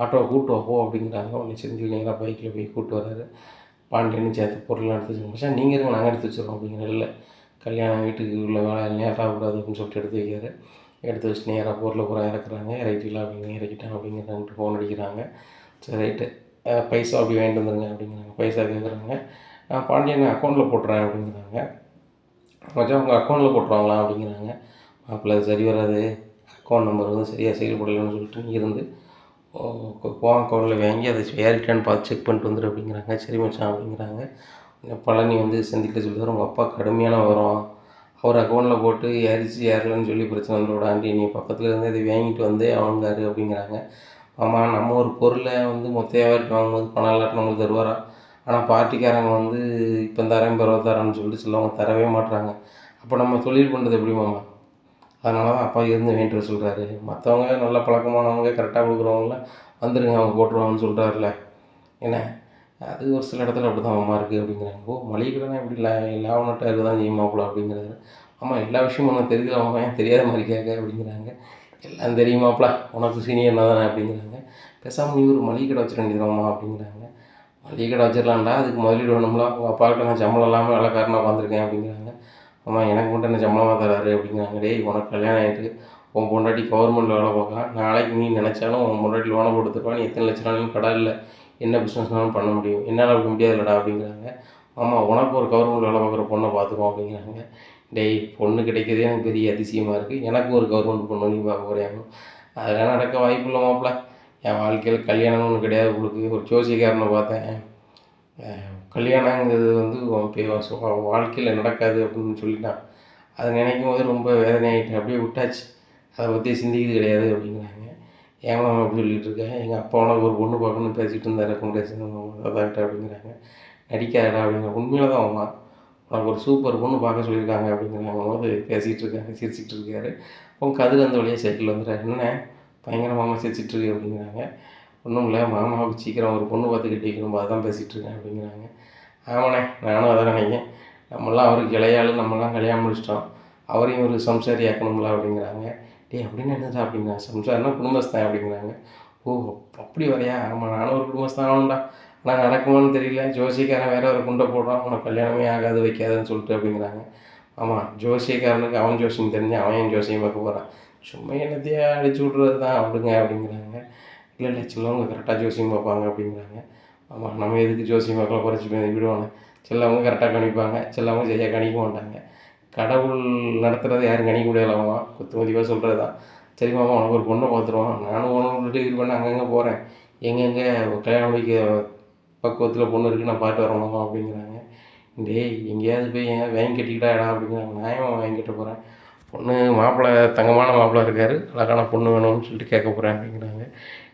ஆட்டோவை கூப்பிட்டு வா போ அப்படிங்கிறாங்க. உடனே செஞ்சு நேராக பைக்கில் போய் கூப்பிட்டு வர்றாரு. பாண்டியன்னு சேர்த்து பொருள்லாம் எடுத்து வச்சுருக்கோம். மச்சான் நீங்கள் இருங்க நாங்கள் எடுத்து வச்சுருக்கோம் அப்படிங்கிற. இல்லை கல்யாண வீட்டுக்கு உள்ள வேலை நேராக கூடாது அப்படின்னு சொல்லிட்டு எடுத்து வைக்கிறாரு. எடுத்து வச்சு நேராக பொருளை பூரா இறக்குறாங்க. இறக்கிட்டீங்களா அப்படிங்க, இறக்கிட்டாங்க அப்படிங்கிறாங்கட்டு ஃபோன் அடிக்கிறாங்க. சரி ரைட்டு பைசா அப்படி வாங்கிட்டு வந்துடுங்க அப்படிங்கிறாங்க. பைசா கேட்குறாங்க. பாண்டியன் அக்கௌண்ட்டில் போட்டுறேன் அப்படிங்கிறாங்க. மச்சான் உங்கள் அக்கௌண்ட்டில் போட்டுருவாங்களா அப்படிங்கிறாங்க. மாப்பிள்ளை அது சரி வராது, அக்கௌண்ட் நம்பர் வந்து சரியாக செயல்படலைன்னு சொல்லிட்டு நீ இருந்து அக்கௌண்ட்டில் வாங்கி அதை ஏறிட்டான்னு பார்த்து செக் பண்ணிட்டு வந்துடு அப்படிங்கிறாங்க. சரி மச்சான் அப்படிங்கிறாங்க. பழனி வந்து செந்தில்கிட்ட சொல்லுவார், உங்கள் அப்பா கடுமையான வரும், அவர் அக்கௌண்ட்டில் போட்டு ஏறிச்சு ஏறலன்னு சொல்லி பிரச்சனை வந்துட ஆண்டி, நீ பக்கத்தில் இருந்து இதை வாங்கிட்டு வந்தே அவங்காரு அப்படிங்கிறாங்க. ஆமாம் நம்ம ஒரு பொருளை வந்து மொத்த வியாபாரிட்டு வாங்கும்போது பணம் இல்லாட்டி நம்மளுக்கு தருவாரா, ஆனால் பார்ட்டிக்காரங்க வந்து இப்போ தரேன் பரவாயில்ல சொல்லிட்டு சொல்லுவாங்க, தரவே மாட்டுறாங்க. அப்போ நம்ம தொழில் பண்ணுறது எப்படி மாமா, அதனால தான் அப்பா இருந்து வேண்டிட்டு சொல்கிறாரு. மற்றவங்க நல்ல பழக்கமானவங்க கரெக்டாக கொடுக்குறவங்களாம் வந்துடுங்க அவங்க போட்டுருவாங்கன்னு சொல்கிறாருல, ஏன்னா அது ஒரு சில இடத்துல அப்படி தான் மாமா இருக்குது அப்படிங்கிறாங்க. ஓ மளிகை கடை தான் இப்படி லாபம் நட்டாக இருக்க தான் செய்யுமாப்புல அப்படிங்கிறாரு. ஆமாம் எல்லா விஷயமும் ஒன்றும் தெரியல மாமா, ஏன் தெரியாத மாதிரி கேட்க அப்படிங்கிறாங்க. எல்லாம் தெரியுமாப்ல, உனக்கு சீனியர் தானே அப்படிங்கிறாங்க. பேசாமல் நீ ஒரு மளிகை கடை வச்சுட வேண்டியதுமாம்மா அப்படிங்கிறாங்க. மளிகை கடை வச்சிடலாம்டா, அதுக்கு முதலீடு வேணும்ல, உங்கள் அப்பாக்கிட்ட நான் சம்பளம் இல்லாமல் வேலைக்காரனாக உட்காந்துருக்கேன் அப்படிங்கிறாங்க. ஆமாம் எனக்கு மட்டும் என்ன சம்பளமாக தராரு அப்படிங்கிறாங்க. டேய் உனக்கு கல்யாணம் ஆகிட்டு உன் பொண்டாட்டி கவர்மெண்ட் வேலை பார்க்கலாம், நாளைக்கு நீ நினச்சாலும் உன் பொண்டாட்டி லோனை போட்டு தருவா, நீ எத்தனை லட்ச நாளும் கடலில் என்ன பிஸ்னஸ்னாலும் பண்ண முடியும், என்னால் அப்படி முடியாதுல்லடா அப்படிங்கிறாங்க. ஆமாம் உனக்கு ஒரு கவர்மெண்ட் வேலை பார்க்குற பொண்ணை பார்த்துக்குவோம் அப்படிங்கிறாங்க. டேய் பொண்ணு கிடைக்கிறதே எனக்கு பெரிய அதிசயமாக இருக்குது, எனக்கு ஒரு கவர்மெண்ட் பொண்ணு நீ பார்க்க போறியாங்க. அதெல்லாம் நடக்க வாய்ப்பு இல்லை மாப்பிள்ள, என் வாழ்க்கையில் கல்யாணம்னு ஒன்று கிடையாது. உங்களுக்கு ஒரு ஜோசியக்காரனை பார்த்தேன், கல்யாணங்கிறது வந்து வாழ்க்கையில் நடக்காது அப்படின்னு சொல்லிட்டான். அதை நினைக்கும் போது ரொம்ப வேதனையாகிட்டு அப்படியே விட்டாச்சு, அதை பற்றி சிந்திக்கிறது கிடையாது அப்படிங்கிறாங்க. ஏன் அப்படி சொல்லிகிட்டு இருக்கேன், எங்கள் அப்பா உனக்கு ஒரு பொண்ணு பார்க்கணுன்னு பேசிகிட்டு இருந்தார் ரெக்கமெண்டேஷன் அதான்ட்ட அப்படிங்கிறாங்க. நடிக்காதடா அப்படிங்கிற. உண்மையில தான் அம்மா உனக்கு ஒரு சூப்பர் பொண்ணு பார்க்க சொல்லியிருக்காங்க அப்படிங்கிறாங்க போது பேசிகிட்டு இருக்காங்க, சிரிச்சிட்டு இருக்காரு. உங்கள் கதிர் அந்த வழியாக சைக்கிள் வந்துடுறாரு. என்ன பயங்கரமாக சிரிச்சிட்ருக்கு அப்படிங்கிறாங்க. ஒன்றும் இல்லை, மாமாவுக்கு சீக்கிரம் ஒரு பொண்ணு பார்த்து கட்டி வைக்கணும், அதான் பேசிகிட்டு இருக்கேன் அப்படிங்கிறாங்க. ஆமாண்ணே நானும் அதான் நினைக்கிறேன், நம்மளாம் அவருக்கு இளையாள், நம்மளாம் கல்யாணம் முடிச்சிட்டோம், அவரையும் ஒரு சம்சாரி ஆக்கணும்ல அப்படிங்கிறாங்க. டேய் அப்படின்னு என்னதா அப்படிங்கிறாங்க. சம்சாரம்னா குடும்பஸ்தான் அப்படிங்கிறாங்க. ஓ அப்படி வரையா, ஆமாம் நானும் ஒரு குடும்பஸ்தான் ஆகணும்டா, ஆனால் நடக்குமான்னு தெரியல, ஜோசியக்காரன் வேற ஒரு குண்டை போடுறான், உனக்கு கல்யாணமே ஆகாது வைக்காதுன்னு சொல்லிட்டு அப்படிங்கிறாங்க. ஆமாம் ஜோசியக்காரனுக்கு அவன் ஜோசியம் தெரிஞ்சு அவன் என் ஜோசியம் பார்க்க போகிறான், சும்மா என்னத்தையே அடிச்சு விட்றது தான் அப்படிங்க அப்படிங்கிறாங்க. இல்லை இல்லை சிலவங்க கரெக்டாக ஜோசியம் பார்ப்பாங்க அப்படிங்கிறாங்க. ஆமாம் நம்ம எதுக்கு ஜோசியம் பார்க்கலாம், குறைச்சி விடுவாங்க. சிலவங்க கரெக்டாக கணிப்பாங்க, சிலவங்க சரியாக கணிக்க மாட்டாங்க. கடவுள் நடத்துகிறது யாரும் கணிக்க முடியலாமா, குத்து மதிப்பாக சொல்கிறது தான். சரி மாமா உனக்கு ஒரு பொண்ணை பார்த்துருவோம், நானும் உனக்கு இது பண்ண அங்கங்கே போகிறேன், எங்கெங்கே கல்யாணம் முடிக்க பக்குவத்தில் பொண்ணு இருக்குது நான் பார்த்து வரேன் மாமா அப்படிங்கிறாங்க. டேய் எங்கேயாவது போய் ஏன் வாங்கி கட்டிக்கிட்டா இடம் அப்படிங்கிறாங்க. நான் ஏன் வாங்கி கட்ட போகிறேன், பொண்ணு மாப்பிள்ளை தங்கமான மாப்பிள்ளை இருக்கார், அழகான பொண்ணு வேணும்னு சொல்லிட்டு கேட்க போகிறேன் அப்படிங்கிறாங்க.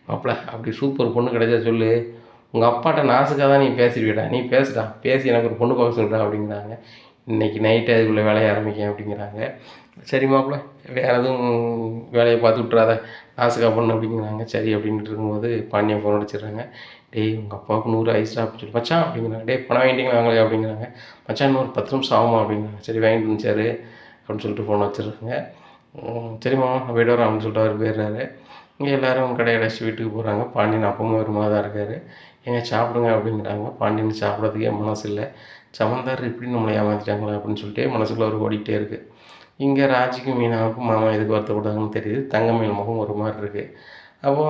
மாப்பிள்ளை அப்படி சூப்பர் பொண்ணு கிடைச்சா சொல்லு, உங்கள் அப்பாட்ட நாசுக்காக தான் நீ பேசிடுவிடா, நீ பேசுடா, பேசி எனக்கு ஒரு பொண்ணு பார்க்க சொல்கிறா அப்படிங்கிறாங்க. இன்றைக்கி நைட்டு அதுக்குள்ளே வேலையை ஆரம்பிக்கேன் அப்படிங்கிறாங்க. சரி மாப்பிள்ள வேறு எதுவும் வேலையை பார்த்து விட்றாத, நாசுக்கா பொண்ணு அப்படிங்கிறாங்க. சரி அப்படின்ட்டு இருக்கும்போது பாண்டியன் ஃபோன் அடிச்சிடுறாங்க. டேய் உங்கள் அப்பாவுக்கு 100 ஐஸ்டா அப்படின்னு சொல்லி மச்சான் அப்படிங்கிறாங்க. டேய் பணம் வாங்கிட்டீங்களா வாங்கலையா அப்படிங்கிறாங்க. மச்சான் இன்னும் ஒரு 10 நிமிஷம் ஆகுமா அப்படிங்கிறாங்க. சரி வாங்கிட்டு இருந்துச்சாரு அப்படின்னு சொல்லிட்டு ஃபோன் வச்சுருக்காங்க. சரி மாமா நான் போய்ட்டு வரேன் அப்படின்னு சொல்லிட்டு அவர் போயிடுறாரு. இங்கே எல்லோரும் கடையை அடைச்சி வீட்டுக்கு போகிறாங்க. பாண்டியன் அப்பவும் ஒரு மாதிரி தான் இருக்கார். எங்க சாப்பிடுங்க அப்படிங்கிறாங்க. பாண்டியன் சாப்பிட்றதுக்கே மனசு இல்லை. சமந்தார் இப்படி நம்மளை ஏமாற்றிட்டாங்களா அப்படின்னு சொல்லிட்டு மனசுக்குள்ளே ஒரு ஓடிக்கிட்டே இருக்குது. இங்கே ராஜிக்கும் மீனாவுக்கும் மாமா எதுக்கு வருத்தப்பட்டாங்கன்னு தெரியுது. தங்கமயில் முகம் ஒரு மாதிரி இருக்குது. அப்போ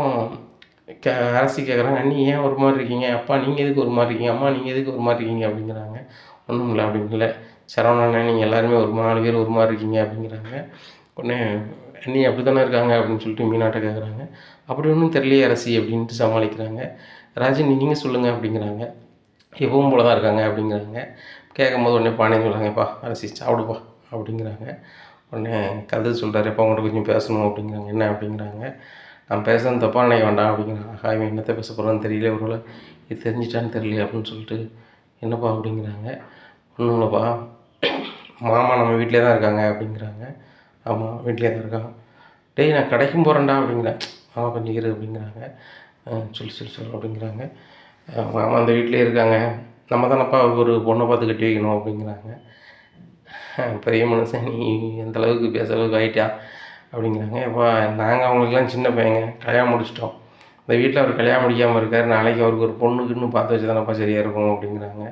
அரசி கேட்குறாங்க, அண்ணி ஏன் ஒரு மாதிரி இருக்கீங்க, அப்பா நீங்கள் எதுக்கு ஒரு மாதிரி இருக்கீங்க, அம்மா நீங்கள் எதுக்கு ஒரு மாதிரி இருக்கீங்க அப்படிங்கிறாங்க. ஒன்றும் இல்லை அப்படின்னு இல்லை, சரவணன் நீங்கள் எல்லாருமே ஒரு 4 பேர் ஒரு மாதிரி இருக்கீங்க அப்படிங்கிறாங்க. உடனே அண்ணி அப்படி தானே இருக்காங்க அப்படின்னு சொல்லிட்டு மீனாட்ட கேட்குறாங்க. அப்படி ஒன்றும் தெரியலையே அரசி அப்படின்ட்டு சமாளிக்கிறாங்க. ராஜி நீங்கள் சொல்லுங்கள் அப்படிங்கிறாங்க. எப்பவும் போல தான் இருக்காங்க அப்படிங்கிறாங்க. கேட்கும்போது உடனே பாண்டியன் சொல்கிறாங்கப்பா அரசி சாப்பிடுப்பா அப்படிங்கிறாங்க. உடனே கதிர் சொல்கிறாரு, எப்போ அவங்கள்ட்ட கொஞ்சம் பேசணும் அப்படிங்கிறாங்க. என்ன அப்படிங்கிறாங்க. நான் பேசுறது தப்பாக நினைக்க வேண்டாம் அப்படிங்கிறாங்க. ஆகா இவன் என்னத்தை பேச போகிறான்னு தெரியல, ஒருவேளை இது தெரிஞ்சிட்டான்னு தெரியல அப்படின்னு சொல்லிட்டு என்னப்பா அப்படிங்கிறாங்க. ஒன்றும் இல்லைப்பா, மாமா நம்ம வீட்டிலே தான் இருக்காங்க அப்படிங்கிறாங்க. ஆமாம் வீட்டிலே தான் இருக்காங்க. டேய் நான் கடைக்கும் போகிறேன்டா அப்படிங்கிறேன். மாமா கொஞ்சம் இரு அப்படிங்கிறாங்க. சொல்லு அப்படிங்கிறாங்க. மாமா அந்த வீட்டிலே இருக்காங்க, நம்ம தானப்பா ஒரு பொண்ணை பார்த்து கட்டி வைக்கணும் அப்படிங்கிறாங்க. பெரிய மனுஷன் நீ எந்த அளவுக்கு பேச அளவுக்கு ஆகிட்டா அப்படிங்கிறாங்க. எப்பா நாங்கள் அவங்களுக்குலாம் சின்ன பையங்க, கல்யாணம் முடிச்சிட்டோம், இந்த வீட்டில் அவர் கல்யாணம் முடிக்காமல் இருக்கார், நாளைக்கு அவருக்கு ஒரு பொண்ணுக்குன்னு பார்த்து வச்சு தானப்பா சரியாக இருக்கும் அப்படிங்கிறாங்க.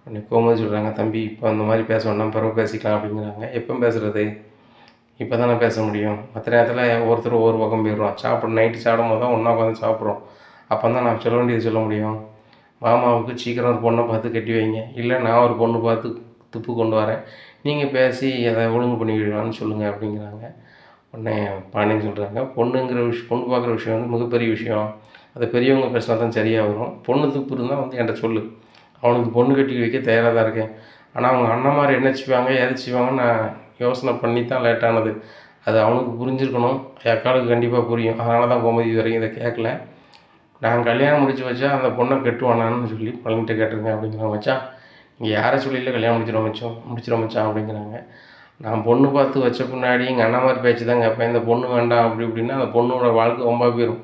உடனே கோமதி சொல்கிறாங்க, தம்பி இப்போ அந்த மாதிரி பேச வேண்டாம், பிறகு பேசிக்கலாம் அப்படிங்கிறாங்க. எப்போ பேசுகிறது, இப்போ தானே பேச முடியும், மற்ற நேரத்தில் ஒவ்வொருத்தரும் ஒவ்வொரு பக்கம் போயிடுறோம், நைட்டு சாப்பிடும் போது தான் ஒன்றா உட்காந்து சாப்பிட்றோம், அப்போ தான் நான் சொல்ல வேண்டியது சொல்ல முடியும். மாமாவுக்கு சீக்கிரம் ஒரு பொண்ணை பார்த்து கட்டி வைங்க, இல்லை நான் ஒரு பொண்ணு பார்த்து துப்பு கொண்டு வரேன், நீங்கள் பேசி அதை ஒழுங்கு பண்ணிவிடலான்னு சொல்லுங்கள் அப்படிங்கிறாங்க. உடனே பாண்டியன் சொல்கிறாங்க, பொண்ணுங்கிற பொண்ணு பார்க்குற விஷயம் வந்து மிகப்பெரிய விஷயம், அதை பெரியவங்க பேசினா தான் சரியாக வரும், பொண்ணு துப்பு இருந்தால் வந்து என்கிட்ட சொல்லு, அவனுக்கு பொண்ணு கட்டி வைக்க தயாராக தான் இருக்கேன், ஆனால் அவங்க அண்ணன் மாதிரி என்ன செய்வாங்க எதை செய்வாங்கன்னு நான் யோசனை பண்ணி தான் லேட்டானது, அது அவனுக்கு புரிஞ்சிருக்கணும், அக்காளுக்கு கண்டிப்பாக புரியும், அதனால தான் கோமதி வரைக்கும் இதை கேட்கல, நான் கல்யாணம் முடிச்சு வச்சா அந்த பொண்ணை கட்டுவானான்னு சொல்லி பழனிட்ட கேட்டிருக்கேன் அப்படிங்கிறாங்க. மச்சான் இங்கே யாரை சொல்லியில் கல்யாணம் முடிச்சிடும் மச்சான் அப்படிங்கிறாங்க. நான் பொண்ணு பார்த்து வச்ச பின்னாடி எங்கள் அண்ணன் மாதிரி பேச்சு தான் கேட்பேன், இந்த பொண்ணு வேண்டாம் அப்படி இப்படின்னா அந்த பொண்ணோட வாழ்க்கை ரொம்ப போயிடும்,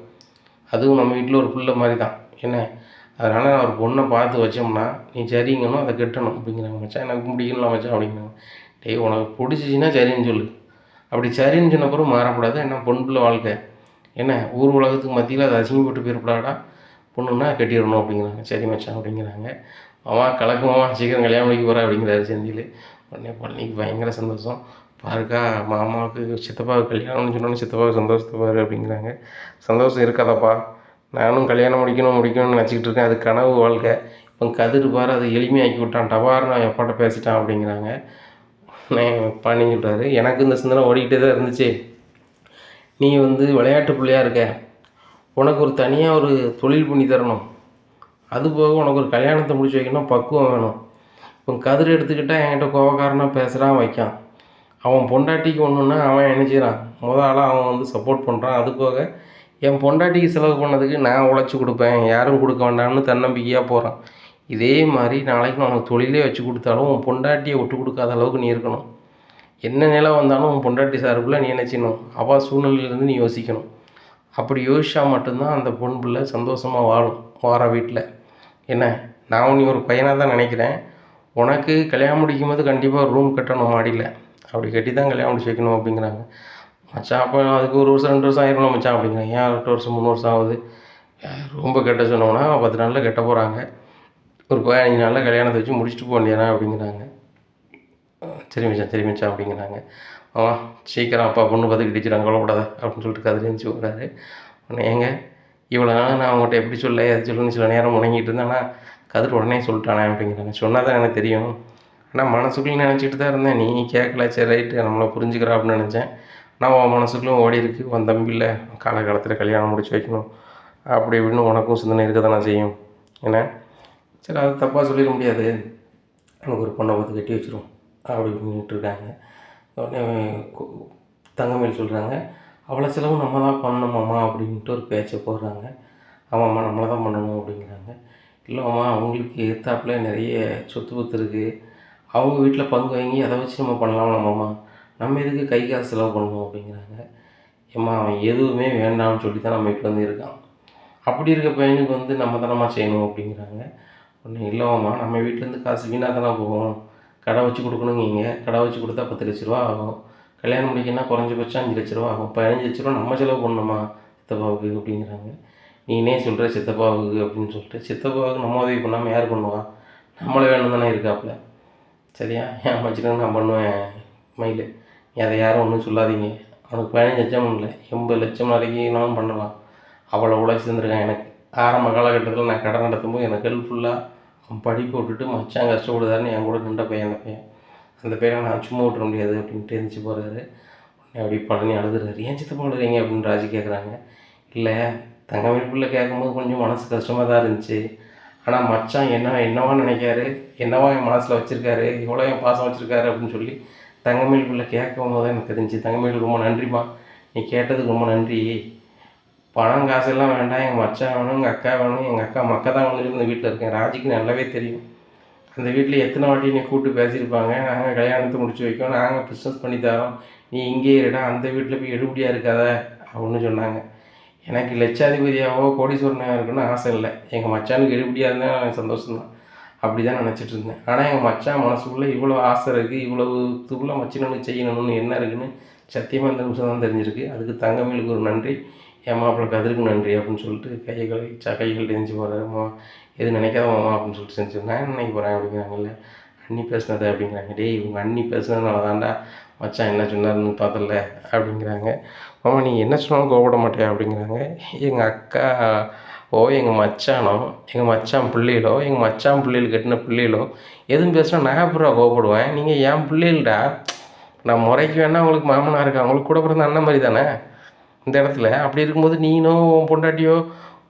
அதுவும் நம்ம வீட்டில் ஒரு பிள்ளை மாதிரி தான் என்ன, அதனால் நான் ஒரு பொண்ணை பார்த்து வச்சோம்னா நீ சரிங்கணும் அதை கட்டணும் அப்படிங்கிறாங்க. மச்சான் எனக்கு பிடிக்கணும் மச்சான் அப்படிங்கிறாங்க. டேய் உனக்கு பிடிச்சிச்சின்னா சரின்னு சொல்லு, அப்படி சரின்னு சொன்ன பிறகு மாறக்கூடாது, என்ன பொண்ணு பிள்ளை வாழ்க்கை என்ன ஊர் உலகத்துக்கு மத்தியில் அதை அசிங்கப்பட்டு போயிடக்கூடாடா, பொண்ணுன்னா கட்டிடணும் அப்படிங்கிறாங்க. சரி மச்சான் அப்படிங்கிறாங்க. மாமா கலக்குமாமா சீக்கிரம் கல்யாணம் பண்ணிக்க போகிறா அப்படிங்கிறாரு செந்தில். உடனே பழனிக்கு பயங்கர சந்தோஷம். பாருக்கா மாமாவுக்கு சித்தப்பாவுக்கு கல்யாணம்னு சொன்னோன்னே சித்தப்பாவுக்கு சந்தோஷத்தை பாரு அப்படிங்கிறாங்க. சந்தோஷம் இருக்காதப்பா, நானும் கல்யாணம் முடிக்கணும்னு நினச்சிக்கிட்டு இருக்கேன், அது கனவு வாழ்க்கை. இப்போ கதிர் பாரு அதை எளிமையாக்கி விட்டான், டபார் நான் எப்பாட்ட பேசிட்டான் அப்படிங்கிறாங்க. பாண்டியன் சொல்கிறாரு, எனக்கு இந்த சிந்தனை ஓடிக்கிட்டே தான் இருந்துச்சு. நீ விளையாட்டு பிள்ளையாக இருக்க, உனக்கு ஒரு தனியாக ஒரு தொழில் பண்ணி தரணும், அதுபோக உனக்கு ஒரு கல்யாணத்தை முடிச்சு வைக்கணும், பக்குவம் வேணும். இப்போ கதிர் எடுத்துக்கிட்டால் என்கிட்ட கோவக்காரனாக பேசுகிறான் வைக்கான், அவன் பொண்டாட்டிக்கு ஒன்றுன்னா அவன் என்ன செய்கிறான், ஆளாக அவன் சப்போர்ட் பண்ணுறான். அது போக என் பொண்டாட்டிக்கு செலவு பண்ணதுக்கு நான் உழைச்சி கொடுப்பேன், யாரும் கொடுக்க வேண்டாம்னு தன்னம்பிக்கையாக போகிறான். இதே மாதிரி நாளைக்கு நான் உனக்கு தொழிலே வச்சு கொடுத்தாலும் உன் பொண்டாட்டியை விட்டு கொடுக்காத அளவுக்கு நீ இருக்கணும். என்ன நிலை வந்தாலும் உன் பொண்டாட்டி சார்பில் நீ என்ன செய்யணும், அவள் சூழ்நிலையிலேருந்து நீ யோசிக்கணும். அப்படி யோசிச்சா மட்டும்தான் அந்த பொன் பிள்ளை சந்தோஷமாக வாழும் வார வீட்டில். என்ன நான் நீ ஒரு பையனாக தான் நினைக்கிறேன், உனக்கு கல்யாணம் முடிக்கும் போது கண்டிப்பாக ரூம் கட்டணும் மாடியில், அப்படி கட்டி தான் கல்யாணம் முடிச்சு வைக்கணும் அப்படிங்கிறாங்க. மச்சான் அப்போ அதுக்கு 1 வருஷம் 2 வருஷம் ஆயிரணும் மச்சான் அப்படிங்கிறாங்க. ஏன் 8 வருஷம் 3 வருஷம் ஆகுது, ரொம்ப கட்ட சொன்னோம்னா 10 நாளில் கட்ட போகிறாங்க, ஒரு 15 நாளில் கல்யாணத்தை வச்சு முடிச்சுட்டு போக வேண்டியதானே அப்படிங்கிறாங்க. சரி மச்சான் அப்படிங்கிறாங்க. ஆமாம் சீக்கிரம் அப்பா பொண்ணு பார்த்து கிட்டிச்சிடாங்க கொல்லப்படாத அப்படின்னு சொல்லிட்டு கதில் எழுந்துச்சி விட்றாரு. உடனே ஏங்க இவ்வளோ நாள் நான் அவங்கள்ட்ட எப்படி சொல்ல எது சொல்லணும்னு சில நேரம் முடங்கிட்டு இருந்தேன், ஆனால் கதிர் உடனே சொல்லிட்டானே அப்படிங்கிறாங்க. சொன்னால் தான் எனக்கு தெரியும், ஆனால் மனசுக்குள்ளே நினச்சிட்டு தான் இருந்தேன், நீ கேட்கல, சரி ரைட்டு நம்மளை புரிஞ்சுக்கிறா அப்படின்னு நினச்சேன். ஆனால் உன் மனசுக்குள்ளும் ஓடி இருக்குது, உன் தம்பியில் காலகாலத்தில் கல்யாணம் முடிச்சு வைக்கணும் அப்படி இப்படின்னு உனக்கும் சிந்தனை இருக்க தானே செய்யும். ஏன்னா சரி அது தப்பாக சொல்லிட முடியாது, எனக்கு ஒரு பொண்ணை பார்த்து கட்டி வச்சிரும் அப்படி இப்படின்ட்டு இருக்காங்க. உடனே தங்கமேல் சொல்கிறாங்க, அவ்வளோ செலவு நம்ம தான் பண்ணணுமாம்மா அப்படின்ட்டு ஒரு பேச்சை போடுறாங்க. ஆமாம்மா நம்மளை தான் பண்ணணும் அப்படிங்கிறாங்க. இல்லைம்மா அவங்களுக்கு எதிர்த்தாப்புல நிறைய சொத்து பத்து இருக்குது, அவங்க வீட்டில் பங்கு வாங்கி அதை வச்சு நம்ம பண்ணலாமாம்மா, நம்ம எதுக்கு கை காசு செலவு பண்ணணும் அப்படிங்கிறாங்க. ஏம்மா அவன் எதுவுமே வேண்டாம்னு சொல்லி தான் நம்ம வீட்டில் இருக்கான், அப்படி இருக்க பையனுக்கு நம்ம தானம்மா செய்யணும் அப்படிங்கிறாங்க. ஒன்றும் இல்லைம்மா நம்ம வீட்டிலேருந்து காசு வீணாக தானே போகும், கடை வச்சு கொடுக்கணுங்க, கடை வச்சு கொடுத்தா 10 லட்ச ரூபா ஆகும், கல்யாணம் முடிக்கணும்னா குறைஞ்சபட்சம் 5 லட்ச ரூபா ஆகும், 15 லட்ச ரூபா நம்ம செலவு பண்ணணுமா சித்தப்பாவுக்கு அப்படிங்கிறாங்க. நீனே சொல்கிற சித்தப்பாவுக்கு அப்படின்னு சொல்லிட்டு, சித்தப்பாவுக்கு நம்ம உதவி பண்ணாமல் யார் பண்ணுவா, நம்மளே வேணும் தானே இருக்காப்புல, சரியா ஏன் மச்சினா நான் பண்ணுவேன் மயில், நீ அதை யாரும் ஒன்றும் சொல்லாதீங்க, அவனுக்கு 15 லட்சம் இல்லை 80 லட்சம் வரைக்கும் நான் பண்ணலாம், அவ்வளோ உழைச்சி தந்துருக்கேன் எனக்கு. ஆரம்ப காலகட்டத்தில் நான் கடை நடத்தும்போது எனக்கு ஹெல்ப்ஃபுல்லாக அவன் படிப்பு விட்டுட்டு மச்சான் கஷ்டப்படுதாருன்னு என் கூட நின்ற பையன், அந்த பையனை நான் சும்மா விட்டுற முடியாது அப்படின்ட்டு எழுந்திரிச்சு போகிறாரு. உடனே அப்படி பழனி அழுதுறாரு. ஏன் சித்தப்பா அழுகிறீங்க அப்படின்னு ராஜி கேட்குறாங்க. இல்லை தங்கமேல் பிள்ளை கேட்கும்போது கொஞ்சம் மனசு கஷ்டமாக தான் இருந்துச்சு, ஆனால் மச்சான் என்னவா நினைக்காரு, என்னவா என் மனசில் வச்சுருக்காரு, எவ்வளோ என் பாசம் வச்சுருக்காரு அப்படின்னு சொல்லி தங்கமேல் பிள்ளை கேட்கும் போது தான் எனக்கு தெரிஞ்சு. தங்கமேல் ரொம்ப நன்றிம்மா, நீ கேட்டதுக்கு ரொம்ப நன்றி, பணம் காசெல்லாம் வேண்டாம், எங்கள் மச்சான் வேணும், எங்கள் அக்கா வேணும், எங்கள் அக்கா மக்கா தான் வேணும்னு இந்த வீட்டில் இருக்கேன். ராஜிக்கு நல்லாவே தெரியும், அந்த வீட்டில் எத்தனை வாட்டி நீ கூப்பிட்டு பேசியிருப்பாங்க, நாங்கள் கல்யாணத்தை முடிச்சு வைக்கோம், நாங்கள் பிஸ்னஸ் பண்ணி தரோம், நீ இங்கே இருடா, அந்த வீட்டில் போய் எடுபடியாக இருக்காத அப்படின்னு சொன்னாங்க. எனக்கு லட்சாதிபதியாகவோ கோடீஸ்வரனாக இருக்குன்னு ஆசை இல்லை, எங்கள் மச்சானுக்கு எடுபடியாக இருந்தால் எனக்கு சந்தோஷம்தான், அப்படி தான் நினச்சிட்டு இருந்தேன். ஆனால் எங்கள் மச்சான் மனசுக்குள்ளே இவ்வளோ ஆசை இருக்குது, இவ்வளவு இதுக்குள்ளே மச்சினனுக்கு செய்யணும்னு என்ன இருக்குதுன்னு சத்தியமாக இந்த நிமிஷம் தான் தெரிஞ்சிருக்கு. அதுக்கு தங்கமேலுக்கு ஒரு நன்றி, என் மாப்பிள்ளை கதிருக்கு நன்றி அப்படின்னு சொல்லிட்டு கைகள் தெரிஞ்சு போகிறாருமா, எது நினைக்காத மாமா அப்படின்னு சொல்லிட்டு செஞ்சு நான் நினைக்க போகிறேன் அப்படிங்கிறாங்கல்ல. அண்ணி பேசுனது அப்படிங்கிறாங்க. டேய் இவங்க அண்ணி பேசுனதுனால தான்டா மச்சான் என்ன சொன்னார்னு பார்த்தல அப்படிங்கிறாங்க. மாமா நீ என்ன சொன்னாலும் கோவப்பட மாட்டேன் அப்படிங்கிறாங்க. எங்கள் அக்கா எங்கள் மச்சானோ, எங்கள் மச்சான் பிள்ளைகளோ, எங்கள் மச்சான் பிள்ளைகள் கட்டின பிள்ளைகளோ எதுவும் பேசுனா நான் அப்புறம் கோவப்படுவேன், நீங்கள் என் பிள்ளைகள்டா, நான் முறைக்கு வேணா அவங்களுக்கு மாமனாக இருக்கேன், அவங்களுக்கு கூட பிறந்த அண்ணன் மாதிரி தானே இந்த இடத்துல. அப்படி இருக்கும்போது நீனும் உன் பொண்டாட்டியோ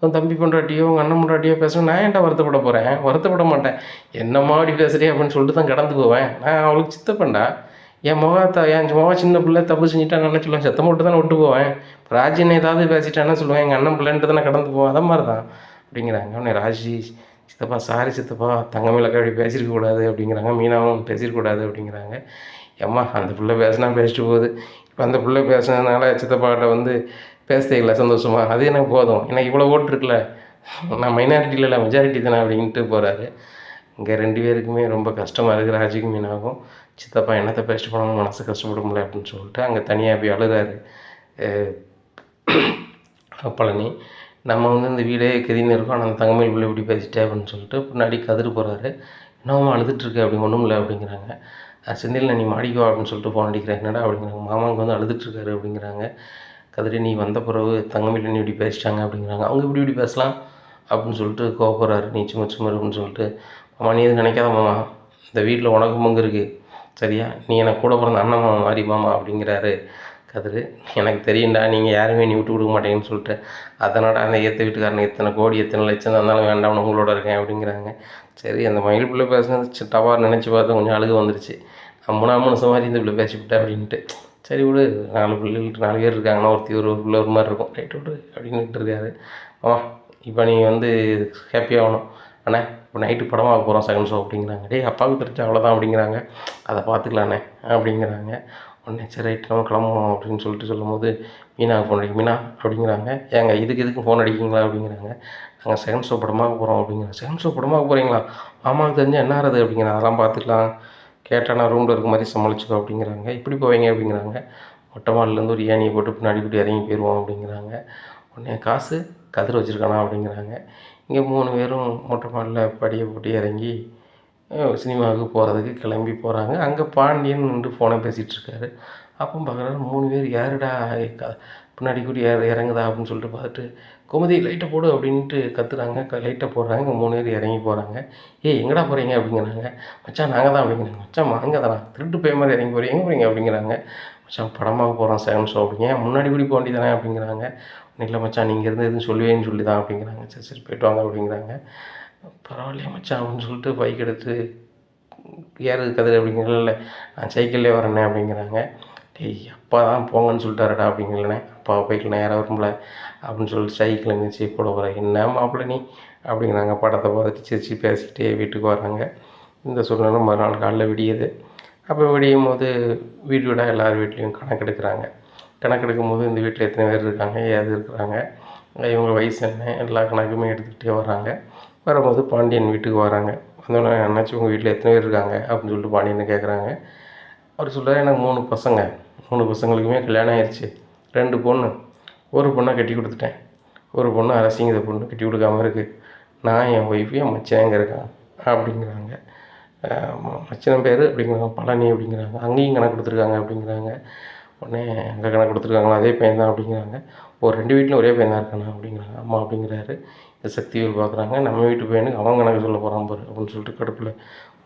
உன் தம்பி பொண்டாட்டியோ உங்கள் அண்ணன் பொண்டாட்டியோ பேசுகிறேன், நான் ஏன்டா வருத்தப்பட போகிறேன், வருத்தப்பட மாட்டேன், என்னம்மா அப்படி பேசுகிறே அப்படின்னு சொல்லிட்டு தான் கடந்து போவேன். நான் அவளுக்கு சித்தப்பேன்டா, என் மகன் சின்ன பிள்ளை தப்பு செஞ்சுட்டான்னு என்ன சொல்லுவேன், சத்தம் போட்டு தானே விட்டு போவேன். ராஜின்னு ஏதாவது பேசிட்டான்னு சொல்லுவேன், எங்கள் அண்ணன் பிள்ளைன்ட்டு தானே கடந்து போவேன், அதை மாதிரி தான் அப்படிங்கிறாங்க. உடனே ராஜி சித்தப்பா சாரி சித்தப்பா, தங்கமேலக்கா அப்படி பேசியிருக்கக்கூடாது அப்படிங்கிறாங்க, மீனாவும் பேசியிருக்கக்கூடாது அப்படிங்கிறாங்க. ஏம்மா அந்த பிள்ளை பேசினா பேசிட்டு போகுது, இப்போ அந்த பிள்ளை பேசுனதுனால சித்தப்பாட்ட பேசுறீங்களா சந்தோஷமா, அது எனக்கு போதும், எனக்கு இவ்வளோ ஓட்டு இருக்குல்ல, நான் மைனாரிட்டி இல்லை மெஜாரிட்டி தானே அப்படின்ட்டு போகிறாரு. இங்கே 2 பேருக்குமே ரொம்ப கஷ்டமாக இருக்குது, ராஜிக்கும் மீனாகும். சித்தப்பா என்னத்தை பேசிட்டு போனாலும் மனசு கஷ்டப்பட முடியல அப்படின்னு சொல்லிட்டு அங்கே தனியாக போய் அழுகிறாரு பழனி. நம்ம இந்த வீடே கதின்னு இருக்கோம், ஆனால் அந்த தங்கமேல் பிள்ளை இப்படி பேசிட்டே அப்படின்னு சொல்லிட்டு பின்னாடி கதிர் போகிறாரு. என்னவும் அழுதுட்டுருக்கு அப்படி ஒன்றும் இல்லை அப்படிங்கிறாங்க. செந்தில் நீ மாடிக்கு வா அப்படின்னு சொல்லிட்டு ஃபோன் அடிக்கிறேன். என்னடா அப்படிங்கிறாங்க. மாமாவுக்கு வந்து அழுதுட்டுருக்காரு அப்படிங்கிறாங்க. கதிரி நீ வந்த பிறகு தங்கமயில் நீ இப்படி பேசிட்டாங்க அப்படிங்கிறாங்க. அவங்க இப்படி பேசலாம் அப்படின்னு சொல்லிட்டு கோவப்படுறாரு. நீ சும்மா அப்படின்னு சொல்லிட்டு, மாமா நீ எதுவும் நினைக்காத மாமா, இந்த வீட்டில் உனக்கு பங்கு இருக்குது சரியா, நீ எனக்கு கூட பிறந்த அண்ணன் மாமா மாதிரி மாமா அப்படிங்கிறாரு கதிர். எனக்கு தெரியும்டா நீங்கள் யாருமே நீ விட்டு கொடுக்க மாட்டேங்கன்னு சொல்லிட்டு, அதனோட அந்த ஏற்ற வீட்டுக்காரன் எத்தனை கோடி எத்தனை லட்சம் இருந்தாலும் வேண்டாம்னு உங்களோட இருக்கேன் அப்படிங்கிறாங்க. சரி அந்த மயில் பிள்ளை பேசுனது டவார் நினச்சி பார்த்து கொஞ்சம் அழுக வந்துருச்சு. நான் மனுஷன் மாதிரி இந்த பிள்ளை பேசிவிட்டேன் அப்படின்ட்டு. சரி விடு, 4 பிள்ளைகள் 4 பேர் இருக்காங்கன்னா ஒருத்தி ஒரு பிள்ளை ஒரு மாதிரி இருக்கும், ரைட்டு விடு அப்படின்ட்டு இருக்காரு. இப்போ நீங்கள் வந்து ஹாப்பியாகணும் அண்ணே, இப்போ நைட்டு படம் பார்க்க போகிறோம் செகண்ட் ஷோ அப்படிங்கிறாங்க. டேய் அப்பாவுக்கு தெரிஞ்சு அவ்வளோதான் அப்படிங்கிறாங்க. அதை பார்த்துக்கலாண்ணே அப்படிங்கிறாங்க. உடனே சரி ரைட்டு நம்ம கிளம்புவோம் அப்படின்னு சொல்லிட்டு சொல்லும்போது, மீனாவுக்கு ஃபோன் அடிக்கும். மீனா அப்படிங்கிறாங்க. ஏங்க இதுக்கு ஃபோன் அடிக்கிங்களா அப்படிங்கிறாங்க. நாங்கள் செகண்ட் ஷோ படமாக போகிறோம் அப்படிங்கிறாங்க. செகண்ட் ஷோ படமாக போகிறீங்களா, மாமாவுக்கு தெரிஞ்சால் என்ன ஆகுது அப்படிங்கிறாங்க. அதெல்லாம் பார்த்துக்கலாம், கேட்டால் நான் ரூமில் இருக்க மாதிரி சமாளிச்சுக்கோ அப்படிங்கிறாங்க. இப்படி போவீங்க அப்படிங்கிறாங்க. மொட்டை மாடிலேருந்து ஒரு ஏணியை போட்டு பின்னாடி போட்டு இறங்கி போயிடுவோம் அப்படிங்கிறாங்க. உடனே காசு கதிர் வச்சுருக்கானா அப்படிங்கிறாங்க. இங்கே 3 பேரும் மொட்டை மாடியில் படியை போட்டு இறங்கி சினிமாவுக்கு போகிறதுக்கு கிளம்பி போகிறாங்க. அங்கே பாண்டியன் நின்று ஃபோனை பேசிகிட்ருக்காரு. அப்போ பார்க்குறாரு 3 பேர் யாருடா பின்னாடி கூடி இறங்குதா அப்படின்னு சொல்லிட்டு பார்த்துட்டு, கோமதி லைட்டை போடு அப்படின்ட்டு கத்துறாங்க. லைட்டை போடுறாங்க. 3 பேர் இறங்கி போகிறாங்க. ஏய் எங்கடா போகிறீங்க அப்படிங்கிறாங்க. மச்சான் நாங்கள் தான் அப்படிங்கிறாங்க. மச்சான் அங்கே தானா திருட்டு போய் மாதிரி இறங்கி போகிறீங்க, எங்கே போகிறீங்க அப்படிங்கிறாங்க. மச்சான் படமாக போகிறோம் செகண்ட் ஷோ அப்படிங்க, முன்னாடி கூடி போக வேண்டியதானே அப்படிங்கிறாங்க. இல்லை மச்சான் நீங்கள் இருந்து எதுவும் சொல்லுவேன்னு சொல்லி தான் அப்படிங்கிறாங்க. சரி சரி போய்ட்டு வாங்க அப்படிங்கிறாங்க. பரவாயில்லையா மச்சான் அப்படின்னு சொல்லிட்டு பைக் எடுத்து ஏறது கதிர் அப்படிங்கிறல, நான் சைக்கிள்லேயே வரேனே அப்படிங்கிறாங்க. டேய் அப்பா தான் போங்கன்னு சொல்லிட்டாருடா அப்படிங்கிறனே, அப்பாவை பைக்கில் நேராக வரும்ல அப்படின்னு சொல்லிட்டு சைக்கிள் மிதிச்சு கூட வர, என்ன மாப்பிள்ள நீ அப்படிங்கிறாங்க. படத்தை பார்த்துட்டு சிரிச்சு பேசிக்கிட்டே வீட்டுக்கு வராங்க. இந்த சூழ்நிலை மறுநாள் காலையில் விடியுது. அப்போ விடியும் போது வீடு வீடாக எல்லார் வீட்லேயும் கணக்கெடுக்கிறாங்க. கணக்கெடுக்கும் போது இந்த வீட்டில் எத்தனை பேர் இருக்காங்க, ஏது இருக்கிறாங்க, இவங்க வயசு என்ன, எல்லா கணக்குமே எடுத்துக்கிட்டே வராங்க. வரும்போது பாண்டியன் வீட்டுக்கு வராங்க. வந்தோடனே என்னாச்சு உங்கள் வீட்டில் எத்தனை பேர் இருக்காங்க அப்படின்னு சொல்லிட்டு பாண்டியனை கேட்குறாங்க. அவர் சொல்கிறார், எனக்கு 3 பசங்க, 3 பசங்களுக்குமே கல்யாணம் ஆயிடுச்சு. 2 பொண்ணு, ஒரு பொண்ணை கட்டி கொடுத்துட்டேன், ஒரு பொண்ணு அரசிங்கத பொண்ணு கட்டி கொடுக்காம இருக்குது. நான் என் ஒய்ஃபு என் மச்சன் எங்கே இருக்கான் அப்படிங்கிறாங்க. மச்சனம் பேர் அப்படிங்கிறாங்க பழனி அப்படிங்கிறாங்க. அங்கேயும் கணக்கு கொடுத்துருக்காங்க அப்படிங்கிறாங்க. உடனே அங்கே கணக்கு கொடுத்துருக்காங்களா, அதே பையன் தான் அப்படிங்கிறாங்க. ஒரு 2 வீட்டில் ஒரே பையன் தான் இருக்கானா அப்படிங்கிறாங்க. அம்மா அப்படிங்கிறாரு. இந்த சக்திவேல் பார்க்குறாங்க. நம்ம வீட்டு பையனுக்கு அவன் கணக்கு சொல்ல போகிறான் பாரு அப்படின்னு சொல்லிட்டு கடுப்பில்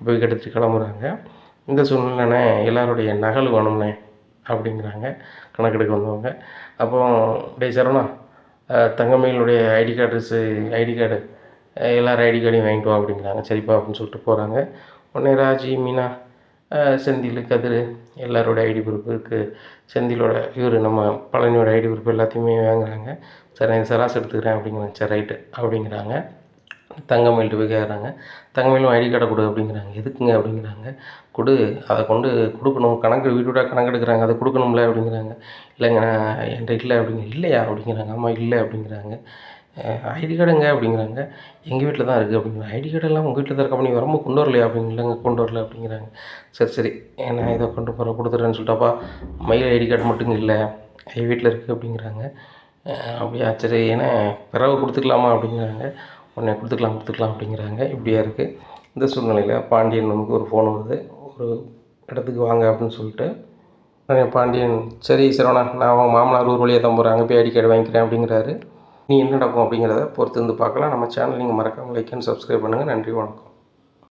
போய் எடுத்துட்டு கிளம்புறாங்க. இந்த சூழ்நிலைண்ணே எல்லாருடைய நகல் வேணும்னே அப்படிங்கிறாங்க கணக்கெடுக்க வந்தவங்க. அப்போ டே சரவணா, தங்கமயிலுடைய ஐடி கார்டு எல்லோரும் ஐடி கார்டையும் வாங்கிட்டு வா அப்படிங்கிறாங்க. சரிப்பா அப்படின்னு சொல்லிட்டு போகிறாங்க. உடனே ராஜி, மீனா, செந்தில், கதிர் எல்லாரோட ஐடி ப்ரூஃப் இருக்குது. செந்திலோட நம்ம பழனியோட ஐடி ப்ரூஃப் எல்லாத்தையுமே வாங்குறாங்க. சரி நான் சராசரி எடுத்துக்கிறேன் அப்படிங்கிறாங்க. சரி ரைட்டு அப்படிங்கிறாங்க. தங்கமயில்கிட்ட போய் கேட்குறாங்க. தங்கமயிலும் ஐடி கார்டை கொடு அப்படிங்கிறாங்க. எதுக்குங்க அப்படிங்கிறாங்க. கொடு, அதை கொண்டு கொடுக்கணும், கணக்கு வீட்டோட கணக்கு எடுக்கிறாங்க, அதை கொடுக்கணும்ல அப்படிங்கிறாங்க. இல்லைங்க நான் என்கிட்ட இல்லை அப்படிங்கிற. இல்லையா அப்படிங்கிறாங்க. ஆமாம் இல்லை அப்படிங்கிறாங்க. ஐடி கார்டுங்க அப்படிங்கிறாங்க. எங்கள் வீட்டில் தான் இருக்குது அப்படிங்கிறாங்க. ஐடி கார்டெல்லாம் உங்கள் வீட்டில் தான் இருக்கா, நீங்கள் வரும்போது கொண்டு வரலையா அப்படிங்கலங்க. கொண்டு வரல அப்படிங்கிறாங்க. சரி சரி நான் இதை கொண்டு போகிறேன் கொடுத்துட்றேன்னு சொல்லிட்டாப்பா. மயில் ஐடி கார்டு மட்டும் இல்லை என் வீட்டில் இருக்குது அப்படிங்கிறாங்க. அப்படியா சரி, ஏன்னா பிறகு கொடுத்துக்கலாமா அப்படிங்கிறாங்க. உடனே கொடுத்துக்கலாம் அப்படிங்கிறாங்க. இப்படியா இருக்குது. இந்த சூழ்நிலையில் பாண்டியன் நமக்கு ஒரு ஃபோன் வருது, ஒரு இடத்துக்கு வாங்க அப்படின்னு சொல்லிட்டு. பாண்டியன் சரி சரவணா, நான் அவங்க மாமனார் ஊர் வழியாக தான் போகிறேன், அங்கே போய் ஐடி கார்டு வாங்கிக்கிறேன் அப்படிங்கிறாரு. நீ என்ன நடக்கும் அப்படிங்கிறத பொறுத்து வந்து பார்க்கலாம். நம்ம சேனல் நீங்கள் மறக்காமல் லைக் அண்ட் சப்ஸ்கிரைப் பண்ணுங்கள். நன்றி, வணக்கம்.